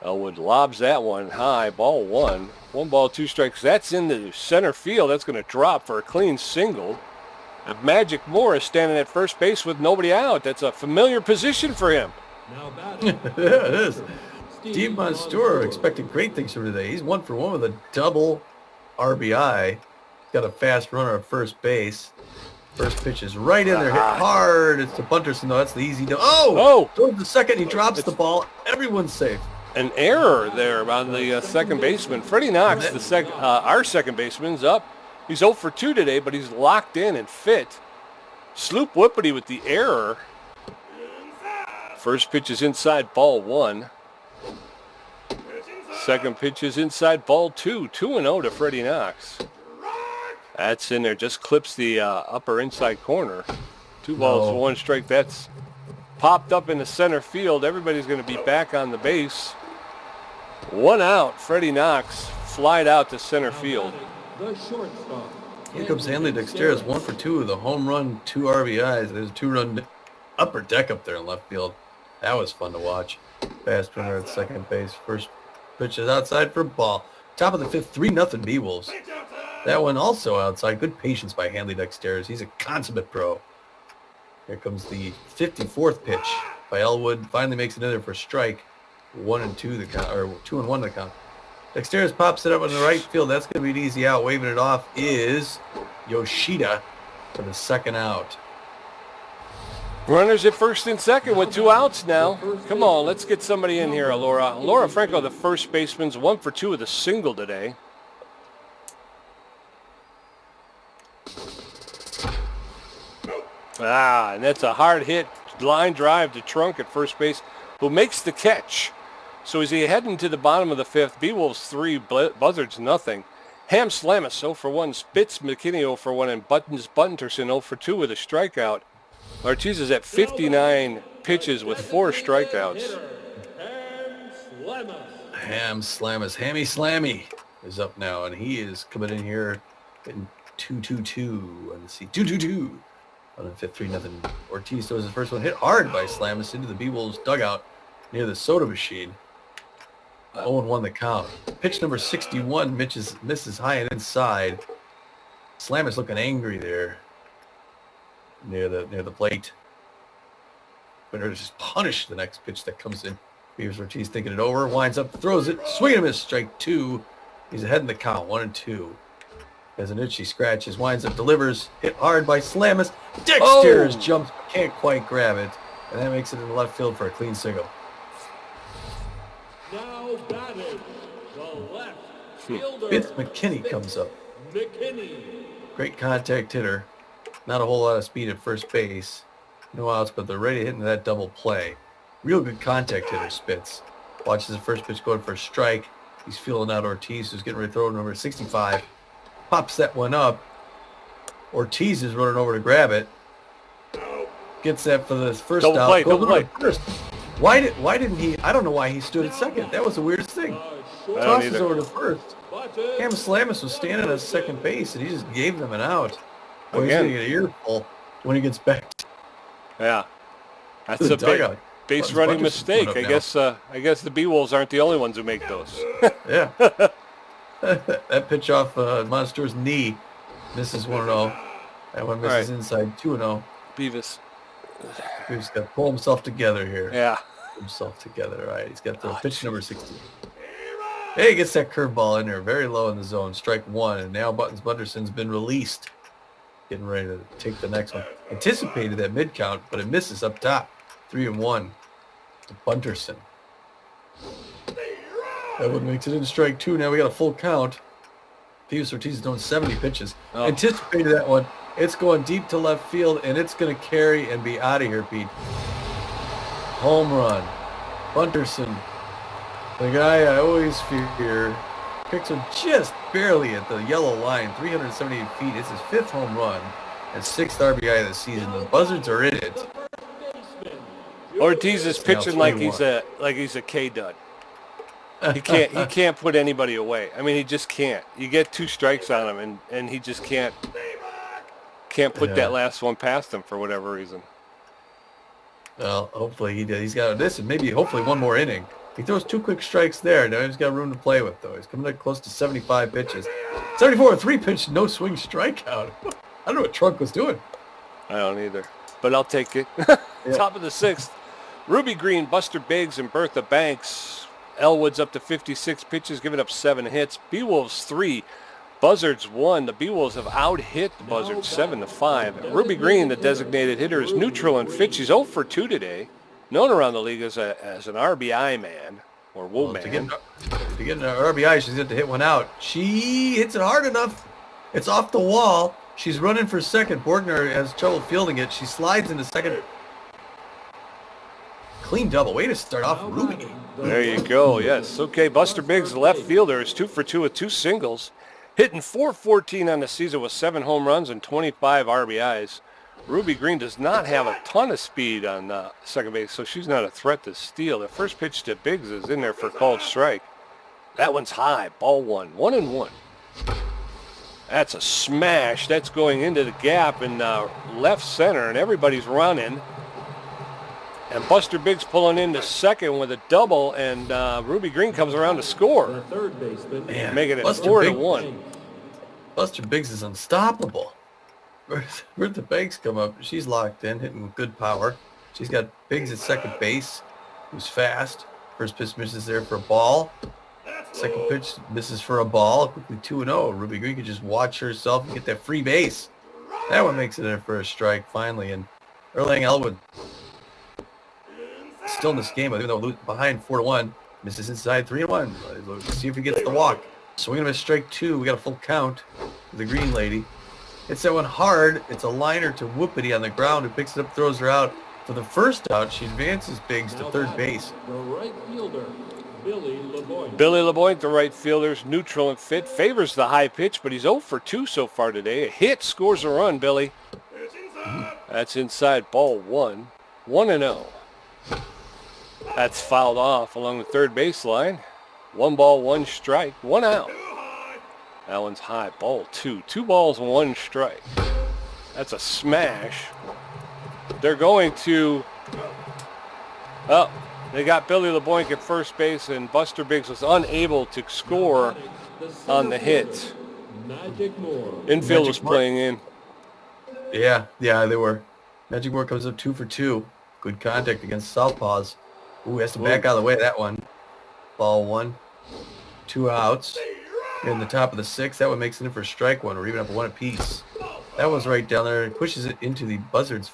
Elwood lobs that one high. Ball 1. 1 ball, 2 strikes. That's in the center field. That's going to drop for a clean single. And Magic Moore is standing at first base with nobody out. That's a familiar position for him. Now batting. Yeah, it is. Steve Mutzstore expected great things from today. He's 1 for 1 with a double RBI. Got a fast runner at first base. First pitch is right in there, hit hard. It's to Bunterson, though. That's the easy down. Oh! Towards the second, he drops the ball. Everyone's safe. An error there on the second baseman. Freddie Knox, our second baseman's up. He's 0 for 2 today, but he's locked in and fit. Sloop Whoopity with the error. First pitch is inside, ball 1. Second pitch is inside, ball 2. 2-0 to Freddie Knox. That's in there, just clips the upper inside corner. 2 balls, 1 strike. That's popped up in the center field. Everybody's going to be back on the base. 1 out. Freddie Knox flied out to center field. The shortstop. Here comes Hanley Dexteris, 1 for 2 with a home run, 2 RBIs. There's a 2-run upper deck up there in left field. That was fun to watch. Fast runner at second base. First pitch is outside for a ball. Top of the 5th, 3-0 B-Wolves. That one also outside. Good patience by Hanley Dexteris. He's a consummate pro. Here comes the 54th pitch by Elwood. Finally makes it in there for a strike. 1-2 the count, or 2-1 the count. Dexteris pops it up in the right field. That's going to be an easy out. Waving it off is Yoshida for the second out. Runners at first and second with 2 outs now. Come on, let's get somebody in here, Laura. Laura Franco, the first baseman's 1 for 2 with a single today. And that's a hard hit line drive to Trunk at first base, who makes the catch. So as he heading to the bottom of the 5th, B-Wolves 3, Buzzards nothing. Ham Slamus 0 for 1, Spitz McKinney 0 for 1, and Bunterson 0 for 2 with a strikeout. Ortiz is at 59 pitches with 4 strikeouts. Ham Slamus, Hammy Slammy is up now, and he is coming in here in 2-2-2. Let's see, 2-2-2. On the 5th, 3-0. Ortiz throws his first one, hit hard by Slamus into the B-Wolves dugout near the soda machine. 0-1 the count. Pitch number 61 misses high and inside. Slamus looking angry there near the plate. But they're just punish the next pitch that comes in. Beavis Ortiz thinking it over, winds up, throws it, swing and a miss, strike 2. He's ahead in the count, 1-2. Has an itchy scratches, winds up, delivers, hit hard by Slamus. Dexteris jumps, can't quite grab it, and that makes it in the left field for a clean single. Now batting, the left fielder. Fifth McKinney comes up. McKinney. Great contact hitter. Not a whole lot of speed at first base. No outs, but they're ready to hit into that double play. Real good contact hitter, Spitz. Watches the first pitch going for a strike. He's feeling out Ortiz, who's getting ready to throw number 65. Pops that one up. Ortiz is running over to grab it. Gets that for the first Double out. play, Goes double over play. to first. Why didn't he? I don't know why he stood at second. That was the weirdest thing. don't Tosses either. over to first. Cam Slamus was standing at second base, and he just gave them an out. Well, he's Again. going to get an earful when he gets back Yeah. That's to a the big dugout. base Buttons running is mistake. put up I guess the B-Wolves aren't the only ones who make those. Yeah. That pitch off Monster's knee misses 1-0. That one misses All right. inside 2-0. Beavis. He's got to pull himself together here. Yeah. Pull himself together. All right. He's got the pitch number 16. Hey, he gets that curveball in there. Very low in the zone. Strike one. And now Buttons Bunderson's been released. Getting ready to take the next one. Anticipated that mid count, but it misses up top. 3-1 to Bunderson. That one makes it into strike two. Now we got a full count. Beavis Ortiz is doing 70 pitches. Oh. Anticipated that one. It's going deep to left field, and it's going to carry and be out of here, Pete. Home run. Bunderson, the guy I always fear, picks him just barely at the yellow line, 378 feet. It's his fifth home run and sixth RBI of the season. The Buzzards are in it. Ortiz is pitching like he's 3-1. a K-dud. He can't put anybody away. I mean, he just can't. You get two strikes on him, and he just can't put that last one past him for whatever reason. Well, hopefully he did. He's got this and maybe hopefully one more inning. He throws two quick strikes there. Now he's got room to play with, though. He's coming up close to 75 pitches. 74, a three-pitch, no-swing strikeout. I don't know what Trunk was doing. I don't either, but I'll take it. Top of the sixth. Ruby Green, Buster Biggs, and Bertha Banks. Elwood's up to 56 pitches, giving up 7 hits. B-Wolves 3, Buzzards 1. The B-Wolves have out-hit the Buzzards 7-5. Ruby Green, the designated hitter, is neutral and fit. She's 0 for 2 today. Known around the league as an RBI man or woe man. To get an RBI, she's going to hit one out. She hits it hard enough. It's off the wall. She's running for second. Borgner has trouble fielding it. She slides into second. Clean double. Way to start off, Ruby. There you go. Yes. Okay. Buster Biggs, the left fielder, is 2 for 2 with 2 singles. Hitting .414 on the season with 7 home runs and 25 RBIs. Ruby Green does not have a ton of speed on second base, so she's not a threat to steal. The first pitch to Biggs is in there for a called strike. That one's high. Ball 1. 1-1. That's a smash. That's going into the gap in left center, and everybody's running. And Buster Biggs pulling into second with a double, and Ruby Green comes around to The score, third baseman. Man, making it Buster 4-1. Buster Biggs is unstoppable. Bertha Banks come up. She's locked in, hitting good power. She's got Biggs at second base, who's fast. First pitch misses there for a ball. Second pitch misses for a ball. Quickly 2-0. Ruby Green could just watch herself and get that free base. That one makes it in for a strike finally. And Erlang Elwood still in this game, even though behind 4-1, misses inside 3-1. Let's see if he gets the walk. Swinging at strike 2. We got a full count. The green lady. It's that one hard. It's a liner to Whoopity on the ground, who picks it up, throws her out. For the first out, she advances Biggs to third base. The right fielder, Billy LeBoy. Billy LeBoy, the right fielder's neutral and fit, favors the high pitch, but he's 0 for 2 so far today. A hit, scores a run, Billy. That's inside, ball 1. 1-0. That's fouled off along the third baseline. 1 ball, 1 strike, 1 out. That one's high, ball 2. 2 balls, 1 strike. That's a smash. They're going to... Oh, they got Billy LeBoink at first base, and Buster Biggs was unable to score on the hit. Magic Moore. Infield was Magic Mark. playing in. Yeah, they were. Magic Moore comes up 2 for 2. Good contact against Southpaws. Ooh, has to back out of the way of that one. Ball 1. 2 outs. In the top of the 6th. That one makes it in for strike 1. We're even up 1 apiece. That one's right down there. It pushes it into the Buzzards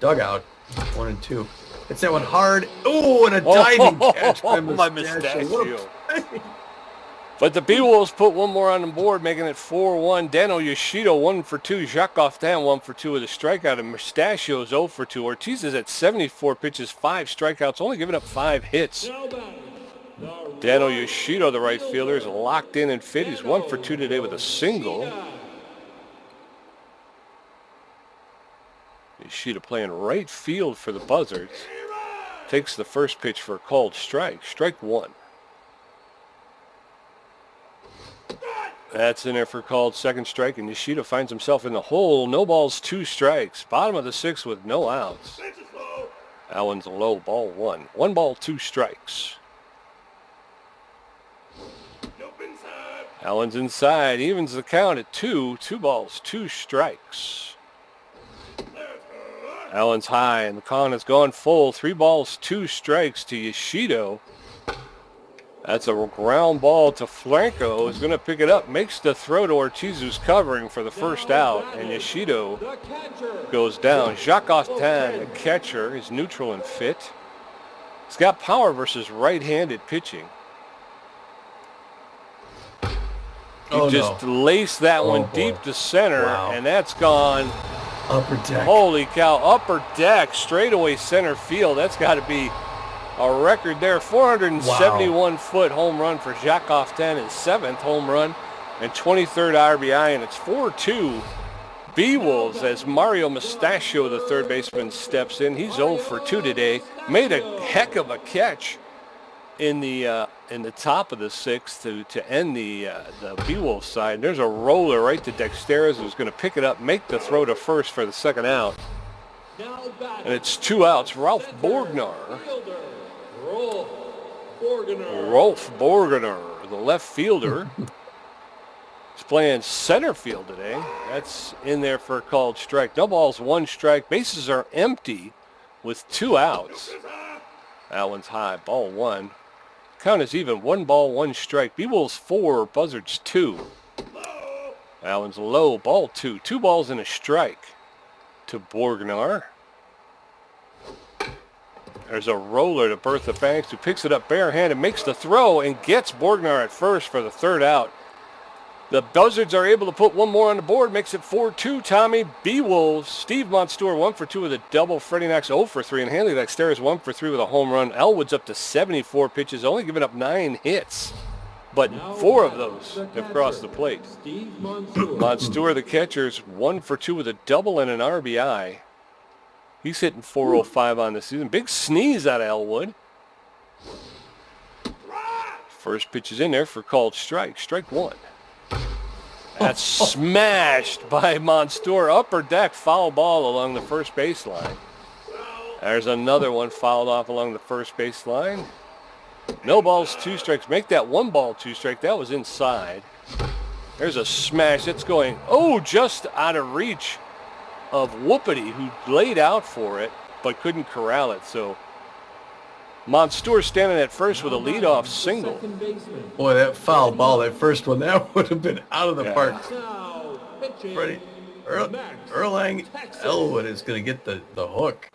dugout. 1 and 2. It's that one hard. Oh, and a diving catch by my Mustachio. Mustachio. But the B-Wolves put one more on the board, making it 4-1. Dano Yoshida 1 for 2. Jacques Offin 1 for 2 with a strikeout. And Mustachio's 0 for 2. Ortiz is at 74 pitches, 5 strikeouts, only giving up 5 hits. Dano Yoshida, the right fielder, is locked in and fit. He's 1 for 2 today with a single. Yoshida playing right field for the Buzzards. Takes the first pitch for a called strike. Strike 1. That's in there for a called second strike, and Yoshida finds himself in the hole. No balls, 2 strikes. Bottom of the 6th with no outs. That one's low, ball 1. 1 ball, 2 strikes. Allen's inside, evens the count at 2. 2 balls, 2 strikes. Allen's high, and the count has gone full. 3 balls, 2 strikes to Yoshida. That's a ground ball to Franco, who's going to pick it up, makes the throw to Ortiz, who's covering for the first out, and Yoshida goes down. Jacques Offin, the catcher, is neutral and fit. He's got power versus right-handed pitching. He just laced that one deep to center, and that's gone. Upper deck. Holy cow, upper deck, straightaway center field. That's got to be a record there. 471-foot home run for Jacques Offin, his 7th home run and 23rd RBI, and it's 4-2 B-Wolves as Mario Mustachio, the third baseman, steps in. He's 0 for 2 today. Made a heck of a catch in the top of the 6th to end the B-Wolves side. There's a roller right to Dexteras, who's going to pick it up, make the throw to first for the second out. And it's 2 outs. Rolf Borgner, the left fielder, is playing center field today. That's in there for a called strike. No balls, 1 strike. Bases are empty with 2 outs. That one's high, ball 1. Count is even, 1 ball, 1 strike. B-Wolves 4, Buzzards 2. That one's low, ball 2. 2 balls and a strike to Borgner. There's a roller to Bertha Banks, who picks it up barehanded, makes the throw, and gets Borgner at first for the third out. The Buzzards are able to put 1 more on the board, makes it 4-2. Tommy, B-Wolves, Steve Monstour 1 for 2 with a double. Freddie Knox 0 for 3, and Hanley Dexteras 1 for 3 with a home run. Elwood's up to 74 pitches, only giving up 9 hits, but 4 of those have crossed the plate. Monstour, the catcher, is 1 for 2 with a double and an RBI. He's hitting 405 on the season. Big sneeze out of Elwood. First pitch is in there for called strike. Strike 1. That's smashed by Monstour. Upper deck, foul ball along the first baseline. There's another one fouled off along the first baseline. No balls, 2 strikes. Make that 1 ball, 2 strike. That was inside. There's a smash. It's going, just out of reach of Whoopity, who laid out for it but couldn't corral it. So Monstour standing at first with a leadoff single. Boy, that foul ball, that first one, that would have been out of the park. Freddie, Erlang Elwood is going to get the hook.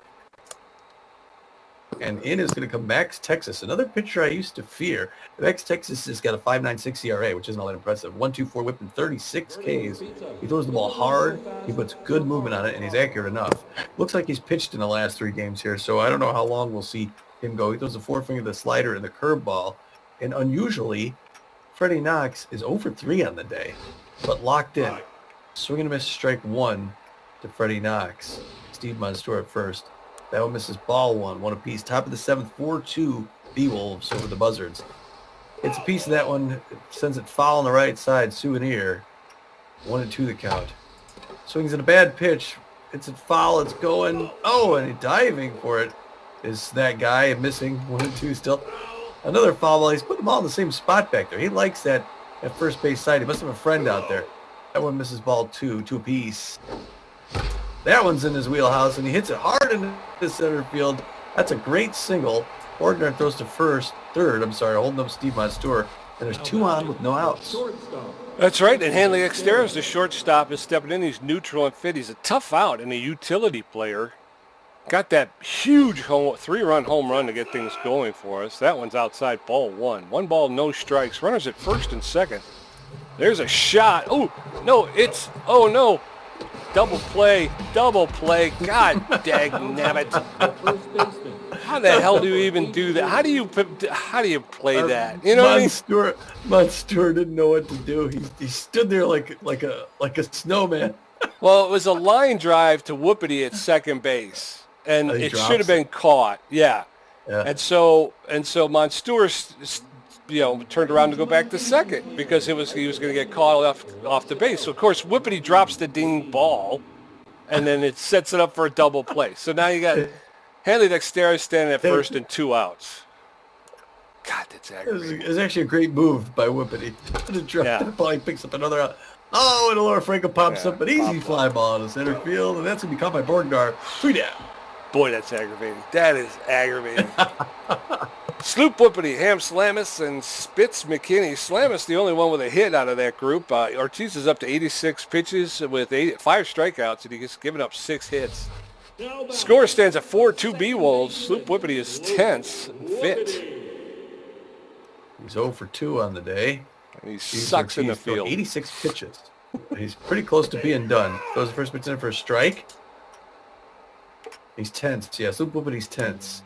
And in is going to come Max Texas, another pitcher I used to fear. Max Texas has got a 5.96 ERA, which isn't all that impressive. 1.24 whip and 36 Ks. He throws the ball hard. He puts good movement on it, and he's accurate enough. Looks like he's pitched in the last 3 games here, so I don't know how long we'll see him go. He throws the 4-finger, the slider, and the curveball. And unusually, Freddie Knox is 0 for 3 on the day, but locked in. Swing and a miss, strike 1 to Freddie Knox. Steve Monstour at first. That one misses, ball 1 apiece. Top of the 7th, 4-2 B-Wolves over the Buzzards. It's a piece of that one. It sends it foul on the right side. Souvenir. 1-2 the count. Swings at a bad pitch. It's a foul. It's going. And diving for it is that guy. Missing 1-2 still. Another foul ball. He's putting them all in the same spot back there. He likes that at first base side. He must have a friend out there. That one misses, ball 2 apiece. That one's in his wheelhouse, and he hits it hard into the center field. That's a great single. Borgner throws to third, holding up Steve Monstour. And there's 2 on with no outs. That's right, and Hanley Dexteras, the shortstop, is stepping in. He's neutral and fit. He's a tough out and a utility player. got that huge 3-run home run to get things going for us. That one's outside, ball 1. 1 ball, no strikes. Runners at first and second. There's a shot. Oh, no, no. Double play. God dang nabbit. How the hell do you even do that? How do you play that? You know what I mean? Mont Stewart didn't know what to do. He stood there like a snowman. Well, it was a line drive to Whoopity at second base, and it should have been caught. Yeah. And so Mont Stewart, turned around to go back to second because he was going to get caught off the base. So of course Whoopity drops the ding ball, and then it sets it up for a double play. So now you got Hanley Dexterra standing at first and 2 outs. God, that's aggravating. It was actually a great move by Whoopity. To drop that ball, he picks up another out. Oh, and Laura Franco pops up an easy fly ball in the center field, and that's going to be caught by Borgnar. 3 down. Boy, that's aggravating. That is aggravating. Sloop Whoopity, Ham Slamis, and Spitz McKinney. Slamis, the only one with a hit out of that group. Ortiz is up to 86 pitches with 5 strikeouts, and he's given up 6 hits. Score stands at 4-2 B-Wolves. Sloop Whoopity is tense and fit. He's 0 for 2 on the day. And he sucks in the field. 86 pitches. He's pretty close to being done. Throws the first pitch in for a strike. He's tense. Yeah, Sloop Whoopity's tense.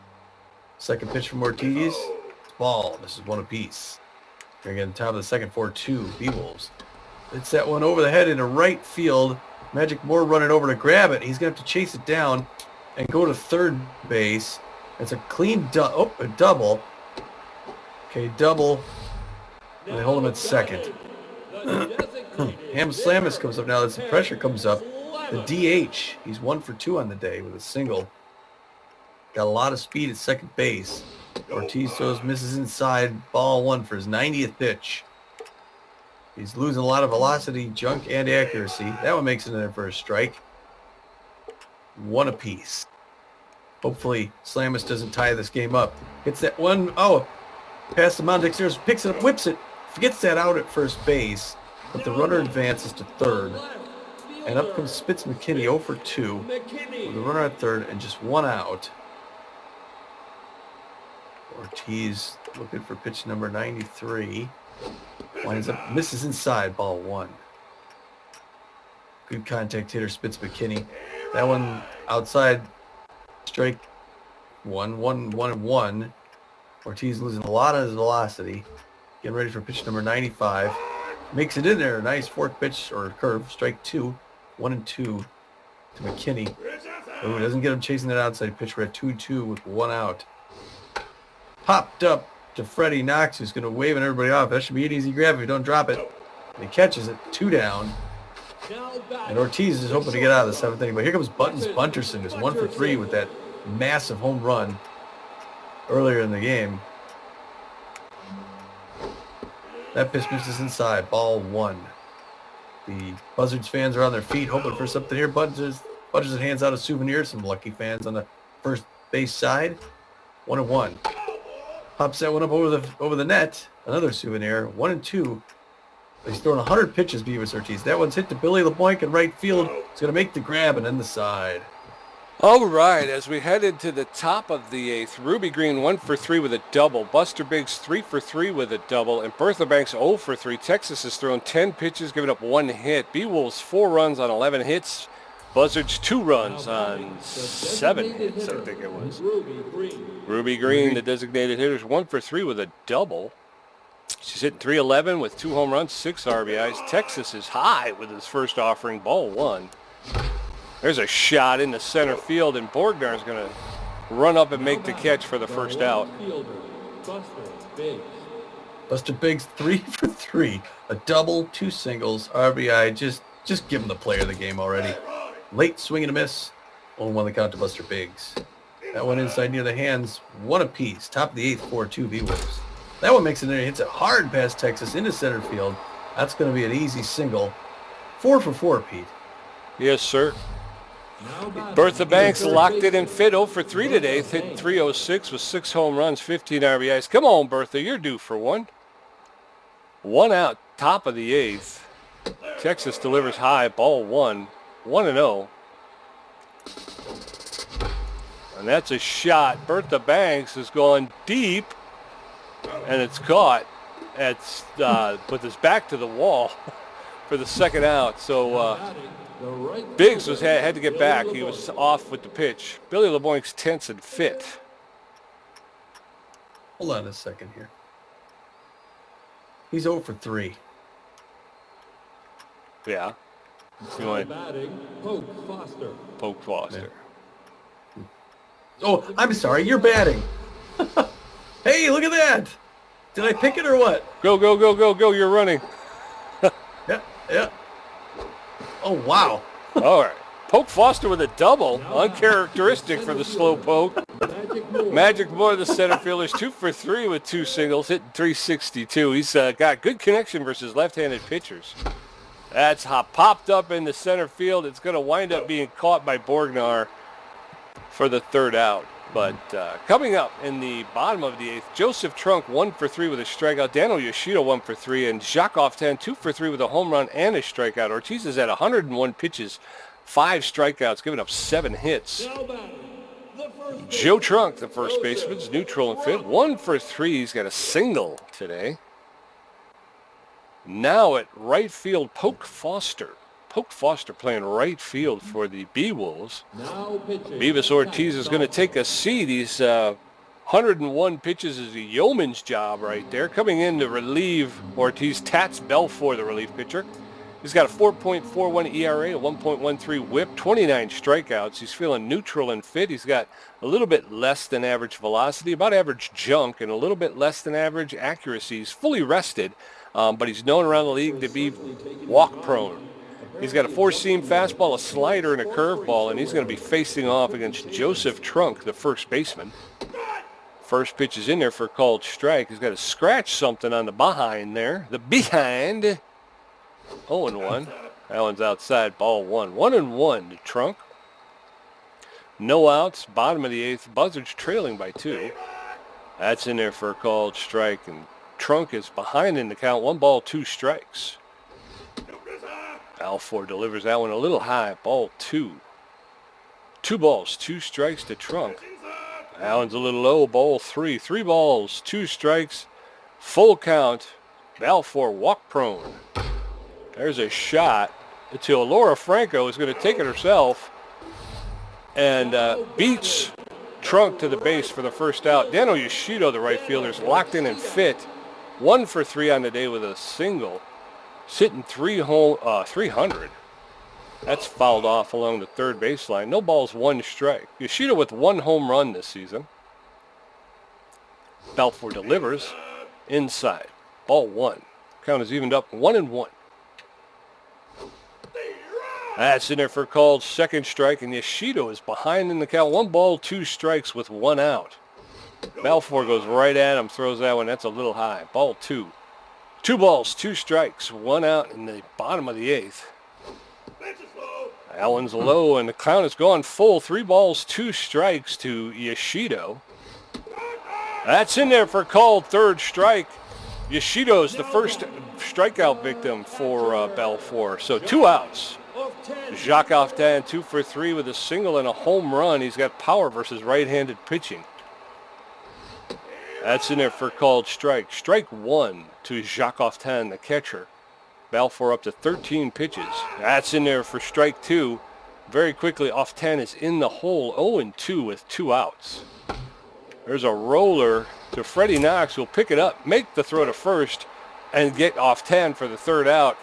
Second pitch from Ortiz. It's ball. This is 1 apiece. Here again, top of the second, 4-2 B-Wolves. It's that one over the head into right field. Magic Moore running over to grab it. He's going to have to chase it down and go to third base. It's a clean a double. Okay, double. And they hold him at second. Ham Slamis comes up now. As the pressure comes up. The DH. He's 1 for 2 on the day with a single. Got a lot of speed at second base. Ortiz throws, misses inside. Ball 1 for his 90th pitch. He's losing a lot of velocity, junk, and accuracy. That one makes it in there for a strike. 1 apiece. Hopefully, Slamis doesn't tie this game up. Hits that one. Oh, past the mound. Dexterra picks it up, whips it. Gets that out at first base. But the runner advances to third. And up comes Spitz McKinney, 0 for 2. With the runner at third and just 1 out. Ortiz looking for pitch number 93. Winds up, misses inside, ball 1. Good contact hitter, Spitz McKinney. That one outside, strike 1. Ortiz losing a lot of his velocity. Getting ready for pitch number 95. Makes it in there. Nice fourth pitch or curve, strike 2. 1-2 to McKinney. Oh, doesn't get him chasing that outside pitch. We're at 2-2 with 1 out. Popped up to Freddie Knox, who's going to wave everybody off. That should be an easy grab if you don't drop it. And he catches it, 2 down. And Ortiz is hoping to get out of the 7th inning. But here comes Buttons Bunterson, who's 1 for 3 with that massive home run earlier in the game. That pitch misses inside, ball 1. The Buzzards fans are on their feet hoping for something here. Buzzards hands out a souvenir. Some lucky fans on the first base side. 1-1. Pops that one up over the net. Another souvenir. 1-2. He's throwing 100 pitches, Beavis Ortiz. That one's hit to Billy LeBlanc in right field. He's going to make the grab and end the side. All right, as we head into the top of the 8th, Ruby Green 1 for 3 with a double. Buster Biggs 3 for 3 with a double. And Bertha Banks 0 for 3. Texas has thrown 10 pitches, giving up 1 hit. B-Wolves 4 runs on 11 hits. Buzzards 2 runs on 7 hits, I think it was. Ruby Green, the designated hitter, is 1 for 3 with a double. She's hitting .311 with 2 home runs, 6 RBIs. Texas is high with his first offering, ball 1. There's a shot in the center field, and Borgnar is going to run up and make the catch for the first out. Buster Biggs 3 for 3. A double, 2 singles, RBI. Just give him the player of the game already. Late swing and a miss. Only 1 the count to Buster Biggs. That one inside near the hands, 1 apiece. Top of the 8th, 4-2 B-Wolves. That one makes it in there. Hits it hard past Texas into center field. That's going to be an easy single. 4 for 4, Pete. Yes, sir. Bertha Banks locked it in fit 0 for 3 today, hitting .306 with 6 home runs, 15 RBIs. Come on, Bertha, you're due for 1. 1 out, top of the 8th. Texas delivers high, ball 1, 1-0. And that's a shot. Bertha Banks is going deep, and it's caught. It's with his back to the wall for the second out. So Biggs had to get back. He was off with the pitch. Billy LeBoink's tense and fit. Hold on a second here. He's 0 for 3. Yeah. Batting, Poke Foster. Poke Foster. Yeah. Oh, I'm sorry. You're batting. Hey, look at that. Did I pick it or what? Go, go, go, go, go. You're running. Yeah. Oh, wow. All right. Poke Foster with a double. Uncharacteristic for the slow poke. Magic Moore, the center fielder, is 2 for 3 with 2 singles, hitting .362. He's got good connection versus left-handed pitchers. That's popped up in the center field. It's going to wind up being caught by Borgnar for the third out. But coming up in the bottom of the 8th, Joseph Trunk 1 for 3 with a strikeout. Daniel Yoshida 1 for 3, and Jacques Oftan 2 for 3 with a home run and a strikeout. Ortiz is at 101 pitches, 5 strikeouts, giving up 7 hits. Joe Trunk, the first baseman, is neutral and fit. 1 for 3. He's got a single today. Now at right field, Poke Foster. Poke Foster playing right field for the B-Wolves. Beavis Ortiz is going to take a seat. He's 101 pitches is a yeoman's job right there. Coming in to relieve Ortiz, Tats Belfour, the relief pitcher. He's got a 4.41 ERA, a 1.13 whip, 29 strikeouts. He's feeling neutral and fit. He's got a little bit less than average velocity, about average junk, and a little bit less than average accuracy. He's fully rested, but he's known around the league to be walk-prone. He's got a 4-seam fastball, a slider, and a curveball, and he's going to be facing off against Joseph Trunk, the first baseman. First pitch is in there for a called strike. He's got to scratch something on the behind there. The behind. 0-1. That one's outside, ball 1. 1-1 to Trunk. No outs, bottom of the 8th. Buzzards trailing by 2. That's in there for a called strike, and Trunk is behind in the count. 1 ball, 2 strikes. Balfour delivers that one a little high, ball 2. 2 balls, 2 strikes to Trunk. That one's a little low, ball 3. 3 balls, 2 strikes, full count. Balfour walk prone. There's a shot to Laura Franco, is going to take it herself and beats Trunk to the base for the first out. Daniel Yoshida, the right fielder, is locked in and fit. 1 for 3 on the day with a single. Sitting 300. That's fouled off along the third baseline. No balls, 1 strike. Yoshida with 1 home run this season. Balfour delivers inside. Ball 1. Count is evened up 1-1. That's in there for a called second strike, and Yoshida is behind in the count. 1 ball, 2 strikes with 1 out. Balfour goes right at him, throws that one. That's a little high. Ball 2. 2 balls, 2 strikes, 1 out in the bottom of the 8th. That one's low, and the count is gone full. 3 balls, 2 strikes to Yoshida. That's in there for a called third strike. Yoshida is the first strikeout victim for Balfour. So 2 outs. Jacques Oftan 2 for 3 with a single and a home run. He's got power versus right-handed pitching. That's in there for called strike. Strike 1 to Jacques Oftan, the catcher. Balfour up to 13 pitches. That's in there for strike 2. Very quickly, Oftan is in the hole, 0-2 with 2 outs. There's a roller to Freddie Knox, who'll pick it up, make the throw to first, and get Oftan for the third out.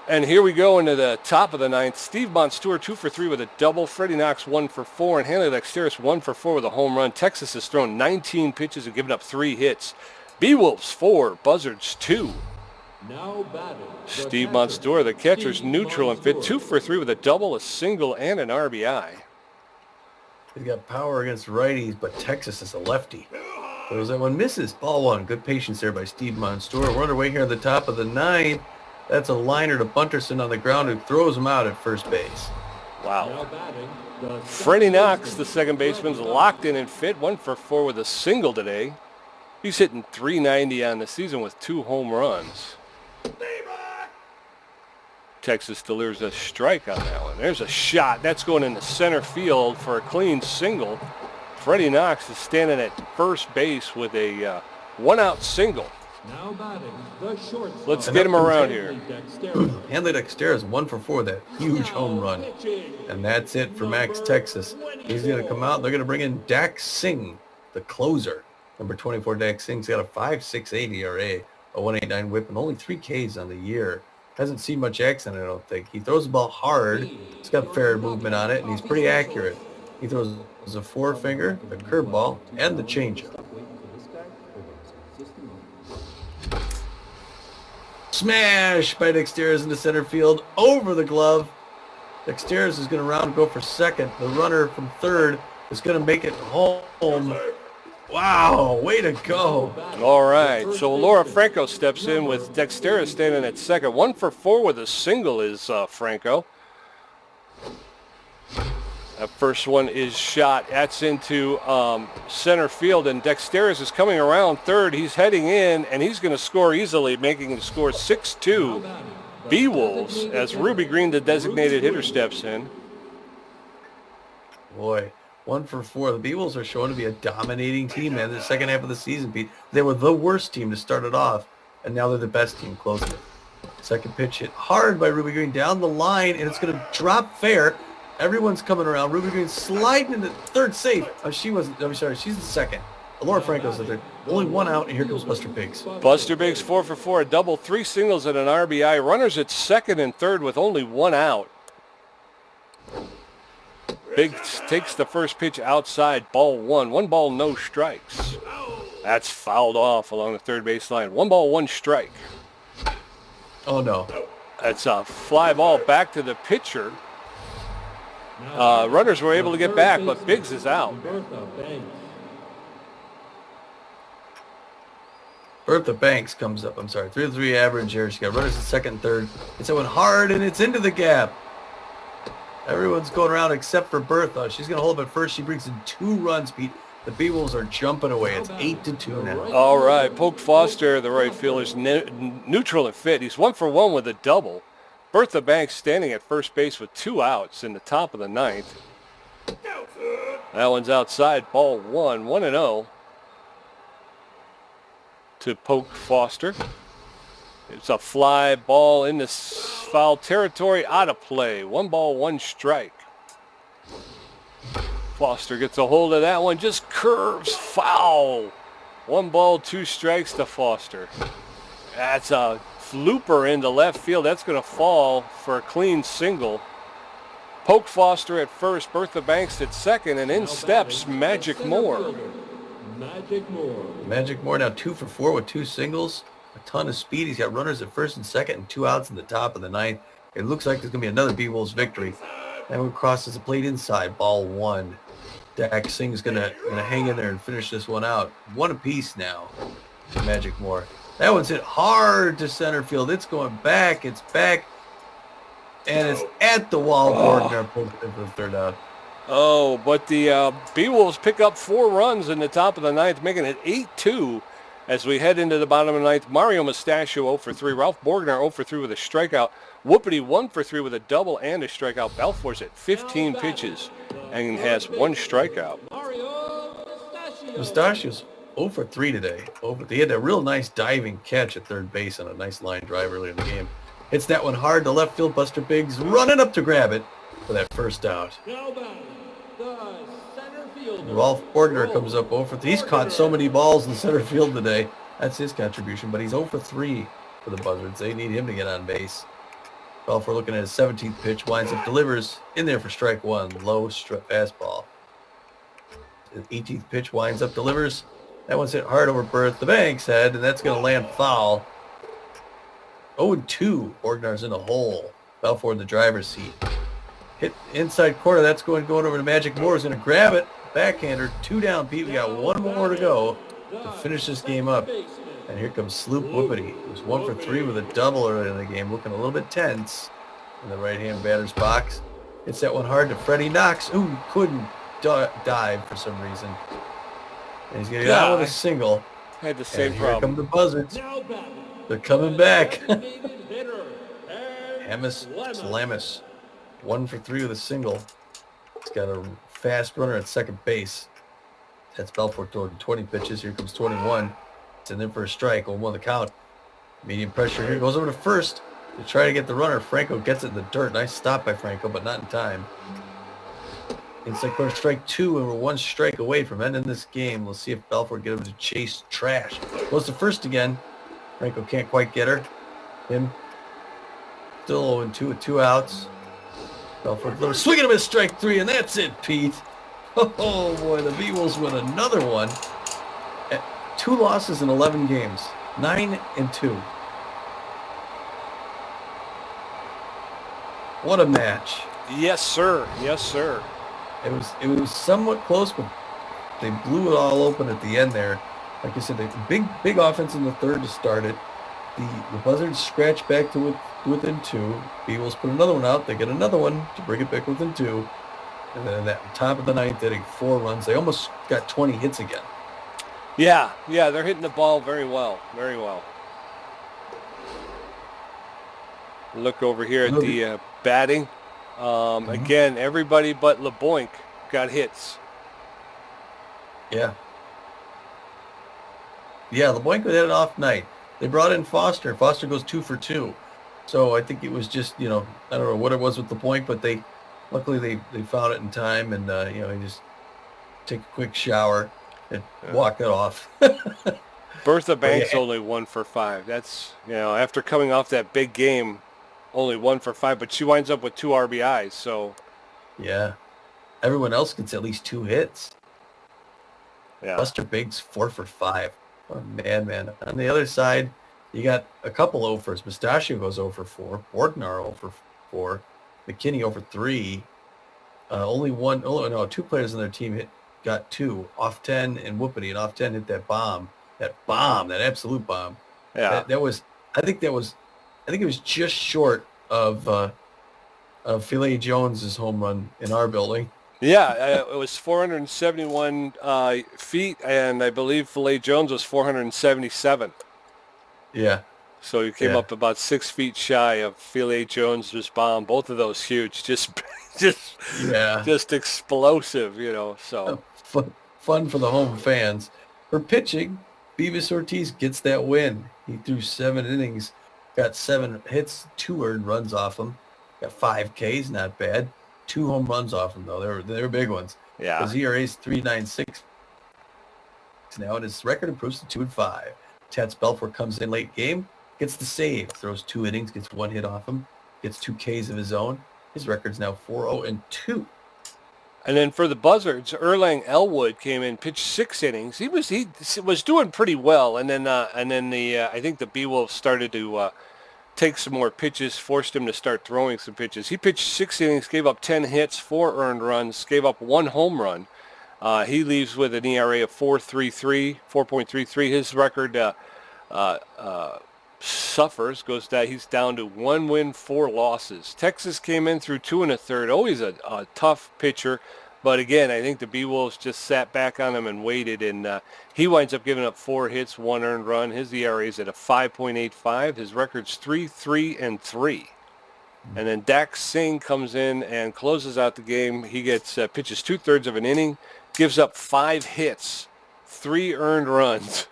And here we go into the top of the 9th. Steve Monstour 2 for 3 with a double. Freddie Knox 1 for 4. And Hanley Lexteris 1 for 4 with a home run. Texas has thrown 19 pitches and given up 3 hits. B-Wolves 4, Buzzards 2. Now batting. Steve Monstour, the catcher's neutral and fit. 2 for 3 with a double, a single, and an RBI. He's got power against righties, but Texas is a lefty. Throws that one, misses. Ball 1. Good patience there by Steve Monstour. We're underway here at the top of the 9th. That's a liner to Bunterson on the ground, who throws him out at first base. Wow. Freddie Knox, the second baseman's locked in and fit. 1 for 4 with a single today. He's hitting .390 on the season with 2 home runs. Texas delivers a strike on that one. There's a shot. That's going into center field for a clean single. Freddie Knox is standing at first base with a one-out single. Now batting the shortstop. Let's get him around here. Hanley Dexter is 1 for 4, that huge home run. And that's it for Max Texas. He's going to come out. They're going to bring in Dax Singh, the closer. Number 24, Dax Singh's got a 5.68 ERA, a 1.89 whip, and only 3 Ks on the year. Hasn't seen much action, I don't think. He throws the ball hard. He's got fair movement on it, and he's pretty accurate. He throws a four-finger, the curveball, and the changeup. Smash by Dexteris into center field, over the glove. Dexteris is going to round go for second. The runner from third is going to make it home. Wow, way to go. All right, so Laura Franco steps in with Dexteris standing at second. 1 for 4 with a single is Franco. That first one is shot. That's into center field, and Dexteris is coming around third. He's heading in, and he's going to score easily, making the score 6-2. B-Wolves, as Ruby Green, the designated hitter, steps in. Boy, 1 for 4. The B-Wolves are showing to be a dominating team, man. The second half of the season, Pete, they were the worst team to start it off, and now they're the best team closing it. Second pitch hit hard by Ruby Green down the line, and it's going to drop fair. Everyone's coming around. Ruby Green sliding into third safe. She's the second. Laura Franco's the third. Only 1 out, and here comes Buster Biggs. Buster Biggs 4 for 4, a double, 3 singles, and an RBI. Runners at second and third with only 1 out. Biggs takes the first pitch outside, ball 1. 1 ball, no strikes. That's fouled off along the third base line. 1 ball, 1 strike. Oh, no. That's a fly ball back to the pitcher. Runners were able to get back, but Biggs is out. Bertha Banks comes up. 3-3 average here. She got runners at second and third. It's that one hard, and it's into the gap. Everyone's going around except for Bertha. She's going to hold up at first. She brings in 2 runs, Pete. The B-Wolves are jumping away. It's 8-2 now. All right. Polk Foster, the right fielder, is neutral and fit. He's 1 for 1 with a double. Bertha Banks standing at first base with 2 outs in the top of the 9th. That one's outside, ball 1, 1-0 to Polk Foster. It's a fly ball in the foul territory, out of play. 1 ball, 1 strike. Foster gets a hold of that one, just curves, foul. 1 ball, 2 strikes to Foster. That's a looper into left field. That's going to fall for a clean single. Polk Foster at first, Bertha Banks at second, and in steps Magic Moore. Magic Moore now 2 for 4 with 2 singles. A ton of speed. He's got runners at first and second and 2 outs in the top of the 9th. It looks like there's going to be another B-Wolves victory. That one crosses the plate inside, ball 1. Dax Singh's going to hang in there and finish this one out. 1 apiece now to Magic Moore. That one's hit hard to center field. It's going back. It's back. And it's at the wall. Gordner pulls it in for the third out. Oh, but the B-Wolves pick up 4 runs in the top of the 9th, making it 8-2 as we head into the bottom of the 9th. Mario Mustachio 0 for 3. Ralph Borgner 0 for 3 with a strikeout. Whoopity 1 for 3 with a double and a strikeout. Balfour's at 15 pitches and has 1 strikeout. Mustachio's 0 for 3 today. He had a real nice diving catch at third base on a nice line drive earlier in the game. Hits that one hard to left field. Buster Biggs running up to grab it for that first out. Ralph Borgner comes up 0 for 3. He's caught so many balls in center field today. That's his contribution, but he's 0 for 3 for the Buzzards. They need him to get on base. Ralph, we're looking at his 17th pitch. Winds up, delivers in there for strike 1. Low fastball. His 18th pitch winds up, delivers. That one's hit hard over Bertha Banks' head, and that's going to land foul. 0-2. Borgnar's in the hole. Balfour in the driver's seat. Hit inside corner. That's going over to Magic Moore. Is going to grab it. Backhander. 2 down, Pete. We got 1 more to go to finish this game up. And here comes Sloop Whoopity. He was 1 for 3 with a double earlier in the game. Looking a little bit tense in the right-hand batter's box. Hits that one hard to Freddie Knox, who couldn't dive for some reason. And he's going to get out with a single. Had the same and problem. Here come the Buzzards. They're coming back. Hamas Salamis, 1 for 3 with a single. He's got a fast runner at second base. That's Belfort throwing 20 pitches. Here comes 21. It's in there for a strike. 0-1 the count. Medium pressure here. Goes over to first to try to get the runner. Franco gets it in the dirt. Nice stop by Franco, but not in time. Inside corner, strike 2, and we're 1 strike away from ending this game. Let's see if Belfort get him to chase trash. Goes to first again. Franco can't quite get her. Him still 0-2 with 2 outs. Belfort swinging him a strike 3, and that's it, Pete. Oh boy, the B-Wolves win another one. 2 losses in 11 games. 9-2. What a match. Yes, sir. Yes, sir. It was somewhat close, but they blew it all open at the end there. Like I said, they big offense in the third to start it. The Buzzards scratch back to within 2. B-Wolves put another one out. They get another one to bring it back within 2. And then at the top of the ninth inning, 4 runs. They almost got 20 hits again. Yeah, they're hitting the ball very well, very well. Look over here at the batting. Again, everybody but LeBoink got hits. Yeah. Yeah, LeBoink had an off night. They brought in Foster. Foster goes 2 for 2. So I think it was just, I don't know what it was with LeBoink, but luckily they found it in time, and he just take a quick shower and walk it off. Bertha Banks only 1 for 5. That's, after coming off that big game, only 1 for 5, but she winds up with 2 RBIs. So, yeah, everyone else gets at least 2 hits. Yeah, Buster Biggs 4 for 5. Oh, man. On the other side, you got a couple 0-fers. Mustachio goes 0 for 4. Borgnar 0 for 4. McKinney 0 for 3. Only 2 players on their team got 2. Off 10 and Whoopity, and off 10 hit that bomb. That absolute bomb. Yeah. I think it was just short of Filet Jones's home run in our building. Yeah, it was 471 feet, and I believe Filet Jones was 477. Yeah. So he came up about 6 feet shy of Filet Jones's bomb. Both of those huge, just explosive, So fun for the home fans. For pitching, Beavis Ortiz gets that win. He threw 7 innings, got 7 hits, 2 earned runs off him. Got 5 Ks, not bad. 2 home runs off him, though. They were big ones. Yeah. His ERA's 3.96 now, and his record improves to 2-5. Tats Belfort comes in late game, gets the save, throws 2 innings, gets 1 hit off him, gets 2 Ks of his own. His record's now 4-0-2. And then for the Buzzards, Erlang Elwood came in, pitched 6 innings. He was doing pretty well, and then I think the B-Wolves started to take some more pitches, forced him to start throwing some pitches. He pitched 6 innings, gave up 10 hits, 4 earned runs, gave up 1 home run. He leaves with an ERA of 4.33. His record suffers, he's down to 1 win, 4 losses. Texas came in through 2 1/3. Always a tough pitcher. But again, I think the B-Wolves just sat back on him and waited, and he winds up giving up 4 hits, 1 earned run. His ERA is at a 5.85. His record's 3-3-3. And then Dax Singh comes in and closes out the game. He pitches 2/3 of an inning, gives up 5 hits, 3 earned runs.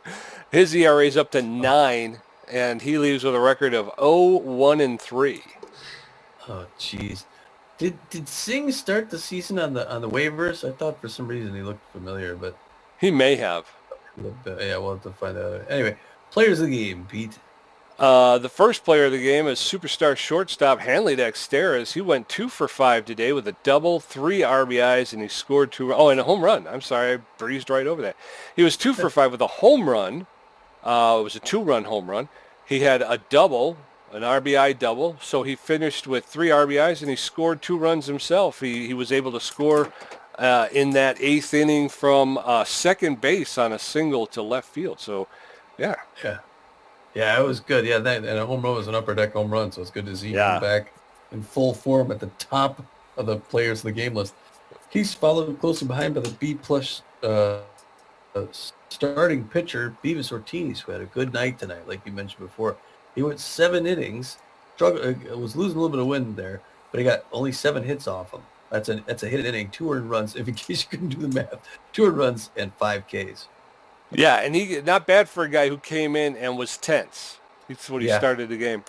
His ERA is up to 9, and he leaves with a record of 0-1-3. Oh, jeez. Did Singh start the season on the waivers? I thought for some reason he looked familiar, but he may have. Yeah, we'll have to find out. Anyway, players of the game, Pete. The first player of the game is superstar shortstop Hanley Dexteris. He went 2 for 5 today with a double, 3 RBIs, and he scored 2. Oh, and a home run. I'm sorry, I breezed right over that. He was 2 for 5 with a home run. It was a 2-run home run. He had a double, an RBI double, so he finished with 3 RBIs, and he scored 2 runs himself. He was able to score in that 8th inning from second base on a single to left field. So, yeah. Yeah, it was good. Yeah, and a home run was an upper deck home run, so it's good to see him back in full form at the top of the players of the game list. He's followed closely behind by the B-plus starting pitcher, Beavis Ortiz, who had a good night tonight, like you mentioned before. He went 7 innings, was losing a little bit of wind there, but he got only 7 hits off him. That's a hit inning, 2 earned runs. If in case you couldn't do the math, 2 earned runs and 5 Ks. Yeah, and he not bad for a guy who came in and was tense. That's what he Yeah. started the game.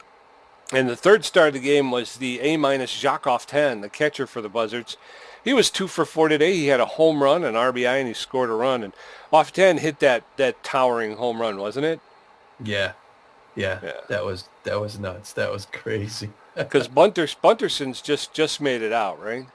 And the third start of the game was the A- Jacques Often, the catcher for the Buzzards. He was 2 for 4 today. He had a home run, an RBI, and he scored a run. And Often hit that towering home run, wasn't it? Yeah. Yeah. That was nuts. That was crazy. Because Bunterson's just made it out, right?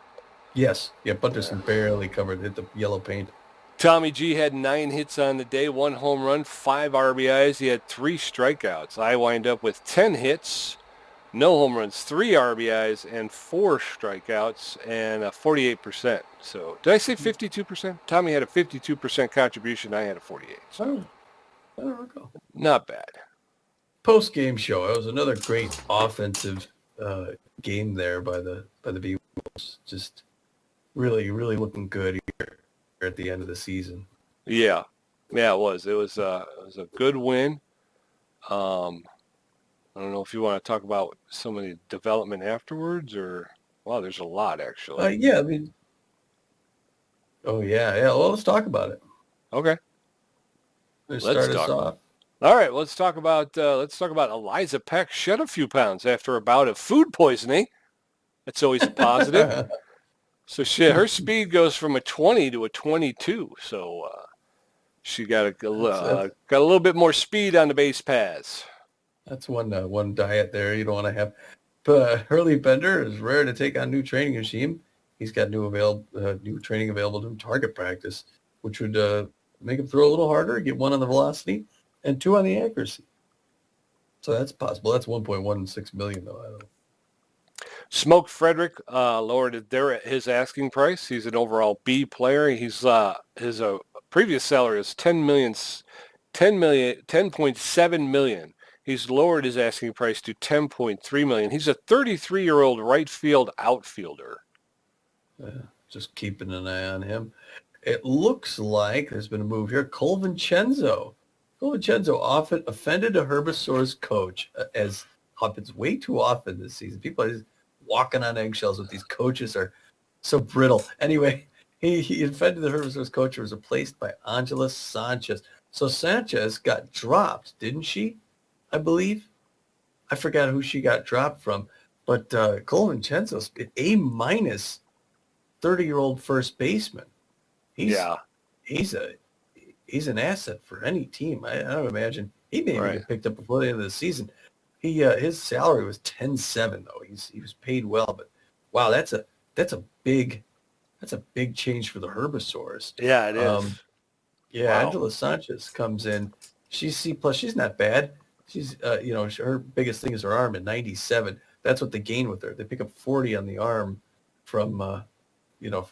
Yes. Yeah, Bunterson barely hit the yellow paint. Tommy G had 9 hits on the day, 1 home run, 5 RBIs. He had 3 strikeouts. I wind up with 10 hits, no home runs, 3 RBIs, and 4 strikeouts, and 48%. So did I say 52%? Tommy had a 52% contribution. I had a 48. So I don't recall. not bad. Post-game show. It was another great offensive game there by the Beavers. Just really, really looking good here at the end of the season. Yeah, it was. It was a good win. I don't know if you want to talk about some of the development afterwards, or there's a lot actually. Yeah, I mean, oh yeah. Well, let's talk about it. Okay, Let's start us off. All right, let's talk about Eliza Peck shed a few pounds after a bout of food poisoning. That's always a positive. So her speed goes from a 20 to a 22. So she got a little bit more speed on the base paths. That's one diet there you don't want to have. But Hurley Bender is rare to take on new training regime. He's got new training available to him, target practice, which would make him throw a little harder, get 1 on the velocity, and 2 on the accuracy. So that's possible. That's $1.16 million, though. I don't know. Smoke Frederick lowered his asking price. He's an overall B player. He's his previous salary is $10.7 million. He's lowered his asking price to $10.3 million. He's a 33-year-old right field outfielder. Just keeping an eye on him. It looks like there's been a move here. Colvincenzo often offended a Herbisaur's coach, as happens way too often this season. People are just walking on eggshells with these coaches are so brittle. Anyway, he offended the Herbisaur's coach and was replaced by Angela Sanchez. So Sanchez got dropped, didn't she? I believe. I forgot who she got dropped from. But Colvincenzo's an A- 30-year-old first baseman. He's an asset for any team. I don't imagine he may get picked up before the end of the season. His salary was $10.7 though. He was paid well, but wow, that's a big change for the Herbisaurs. Yeah, it is. Wow. Angela Sanchez comes in. She's C+. She's not bad. She's her biggest thing is her arm at 97. That's what they gain with her. They pick up 40 on the arm from from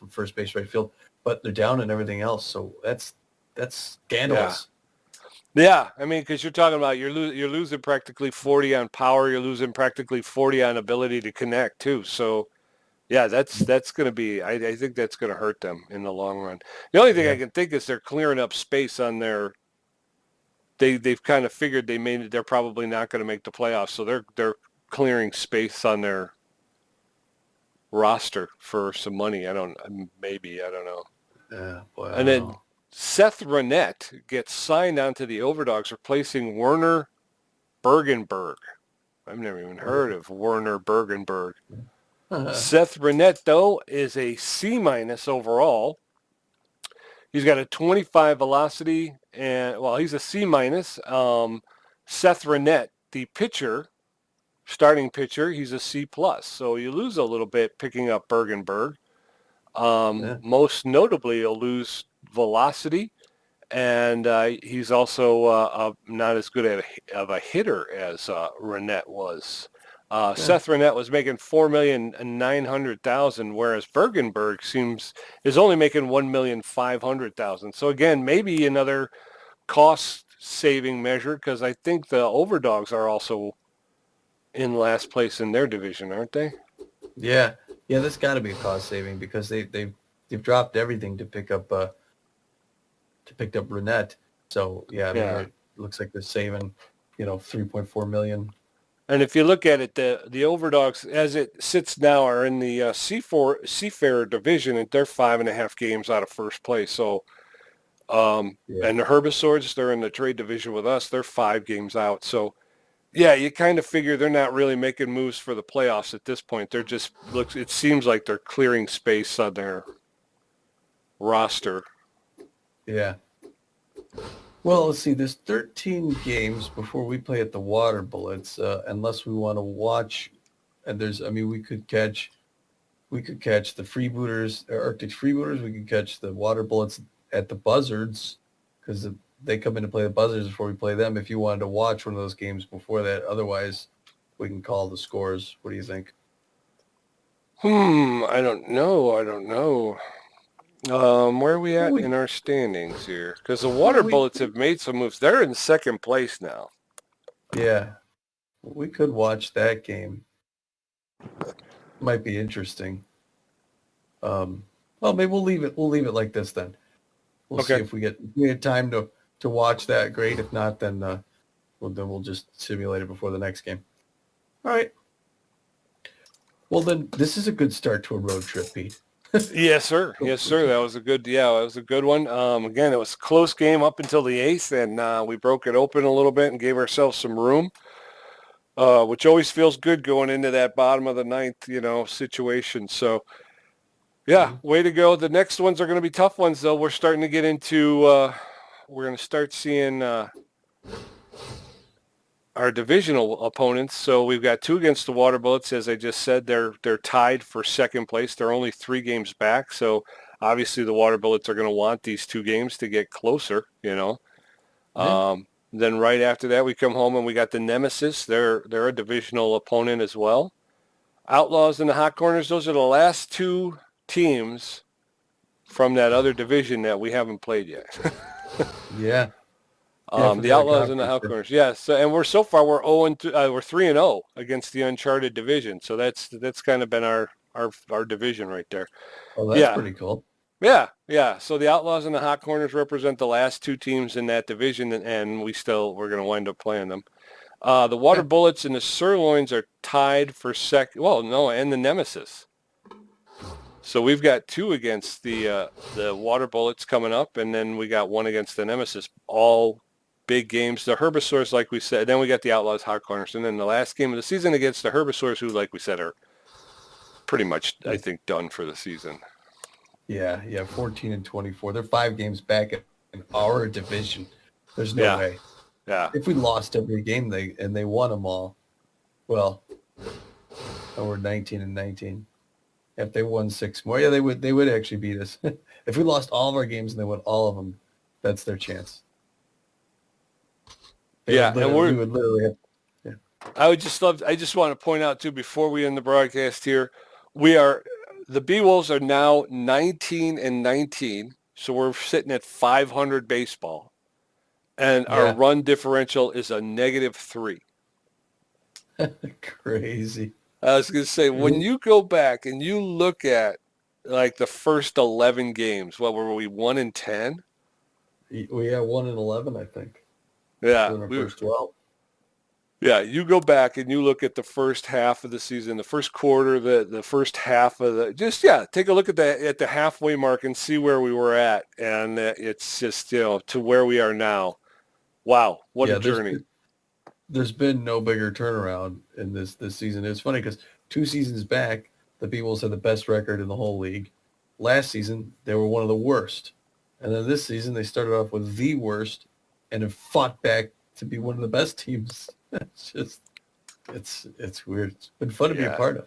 first base, right field, but they're down in everything else. So that's scandalous. Yeah, I mean, because you're talking about you're losing practically 40 on power. You're losing practically 40 on ability to connect too. So, yeah, that's going to be. I think that's going to hurt them in the long run. The only thing I can think is they're clearing up space on their. They've kind of figured they're probably not going to make the playoffs, so they're clearing space on their roster for some money. I don't know. Yeah, boy, and then Seth Ranette gets signed onto the Overdogs, replacing Werner Bergenberg. I've never even heard of Werner Bergenberg. Seth Ranette, though, is a C- overall. He's got a 25 velocity, and he's a C-. Seth Ranette, the starting pitcher, he's a C+. So you lose a little bit picking up Bergenberg. Most notably, you'll lose velocity, and he's also not as good of a hitter as Ranette was. Seth Ranette was making $4,900,000, whereas Bergenberg is only making $1,500,000. So again, maybe another cost-saving measure, because I think the Overdogs are also in last place in their division, aren't they? Yeah. That's got to be a cost saving because they've dropped everything to pick up Ranette. So it looks like they're saving $3.4 million And if you look at it, the Overdogs, as it sits now, are in the Seafarer division, and they're 5.5 games out of first place. So, Yeah. and the Herbiswords, they're in the trade division with us. They're 5 games out. So, yeah, you kind of figure they're not really making moves for the playoffs at this point. They're just it seems like they're clearing space on their roster. Yeah. Well, let's see. There's 13 games before we play at the Water Bullets, unless we want to watch. And we could catch the Freebooters, Arctic Freebooters. We could catch the Water Bullets at the Buzzards, because they come in to play the Buzzards before we play them. If you wanted to watch one of those games before that, otherwise, we can call the scores. What do you think? I don't know. Where are we at in our standings here? Because the Water Bullets have made some moves. They're in second place now. Yeah. We could watch that game. Might be interesting. Well, maybe we'll leave it like this then. We'll see if we get time to watch that. Great. If not, then we'll just simulate it before the next game. All right. Well, then this is a good start to a road trip, Pete. Yes, sir. Yes, sir. That was a good one. Again, it was a close game up until the 8th, and we broke it open a little bit and gave ourselves some room, which always feels good going into that bottom of the 9th, situation. So, yeah, way to go. The next ones are going to be tough ones, though. We're starting to get into, we're going to start seeing our divisional opponents. So we've got 2 against the Water Bullets. As I just said, they're tied for second place. They're only 3 games back. So obviously the Water Bullets are going to want these 2 games to get closer, Yeah. Then right after that, we come home and we got the Nemesis. They're a divisional opponent as well. Outlaws and the Hot Corners, those are the last 2 teams from that other division that we haven't played yet. Yeah. The Outlaws and the Hot Corners, yes, and we're 3-0 against the Uncharted division. So that's kind of been our division right there. Oh, that's pretty cool. Yeah. So the Outlaws and the Hot Corners represent the last 2 teams in that division, and we're going to wind up playing them. The Water Bullets and the Sirloins are tied for second. Well, no, and the Nemesis. So we've got 2 against the Water Bullets coming up, and then we got 1 against the Nemesis. All big games. The Herbiswords, like we said. Then we got the Outlaws, Hot Corners, and then the last game of the season against the Herbiswords, who, like we said, are pretty much, I think, done for the season. Yeah, 14-24. They're 5 games back in our division. There's no way. Yeah. If we lost every game they won them all, well, we're 19-19. If they won 6 more, they would actually beat us. If we lost all of our games and they won all of them, that's their chance. We would literally have. Yeah. I just want to point out too, before we end the broadcast here, the B-Wolves are now 19-19, so we're sitting at 500 baseball, and our run differential is a -3. Crazy. I was going to say, when you go back and you look at like the first 11 games, what were we, 1-10? We had 1-11, I think. Yeah. In our first 12. Yeah, you go back and you look at the first half of the season, the first quarter, the first half of take a look at the halfway mark and see where we were at, and it's just to where we are now. Wow, what a journey! There's been no bigger turnaround in this season. It's funny because 2 seasons back, the Beavers had the best record in the whole league. Last season, they were one of the worst, and then this season they started off with the worst and have fought back to be one of the best teams. It's weird. It's been fun to be a part of.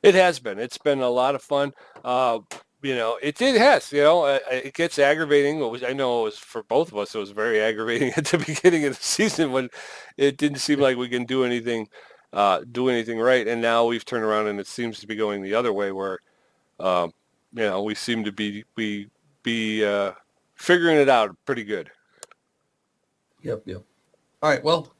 It has been. It's been a lot of fun. It has. It gets aggravating. I know it was for both of us. It was very aggravating at the beginning of the season when it didn't seem like we can do anything right. And now we've turned around and it seems to be going the other way, where we seem to be figuring it out pretty good. Yep. All right. Well,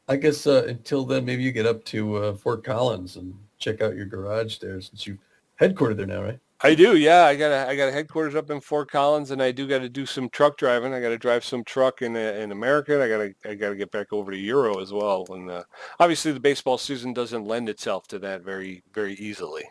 I guess until then, maybe you get up to Fort Collins and check out your garage there, since you've headquartered there now, right? I do, yeah. I got a headquarters up in Fort Collins, and I do got to do some truck driving. I got to drive some truck in America. I got to get back over to Euro as well. And obviously, the baseball season doesn't lend itself to that very, very easily.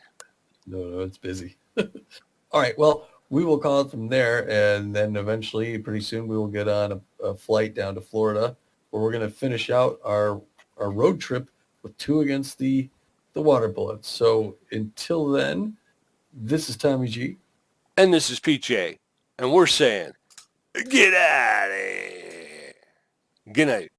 No, it's busy. All right, well, we will call it from there, and then eventually, pretty soon, we will get on a flight down to Florida, where we're going to finish out our road trip with 2 against the Water Bullets. So until then, this is Tommy G. And this is PJ, and we're saying, get out of here. Good night.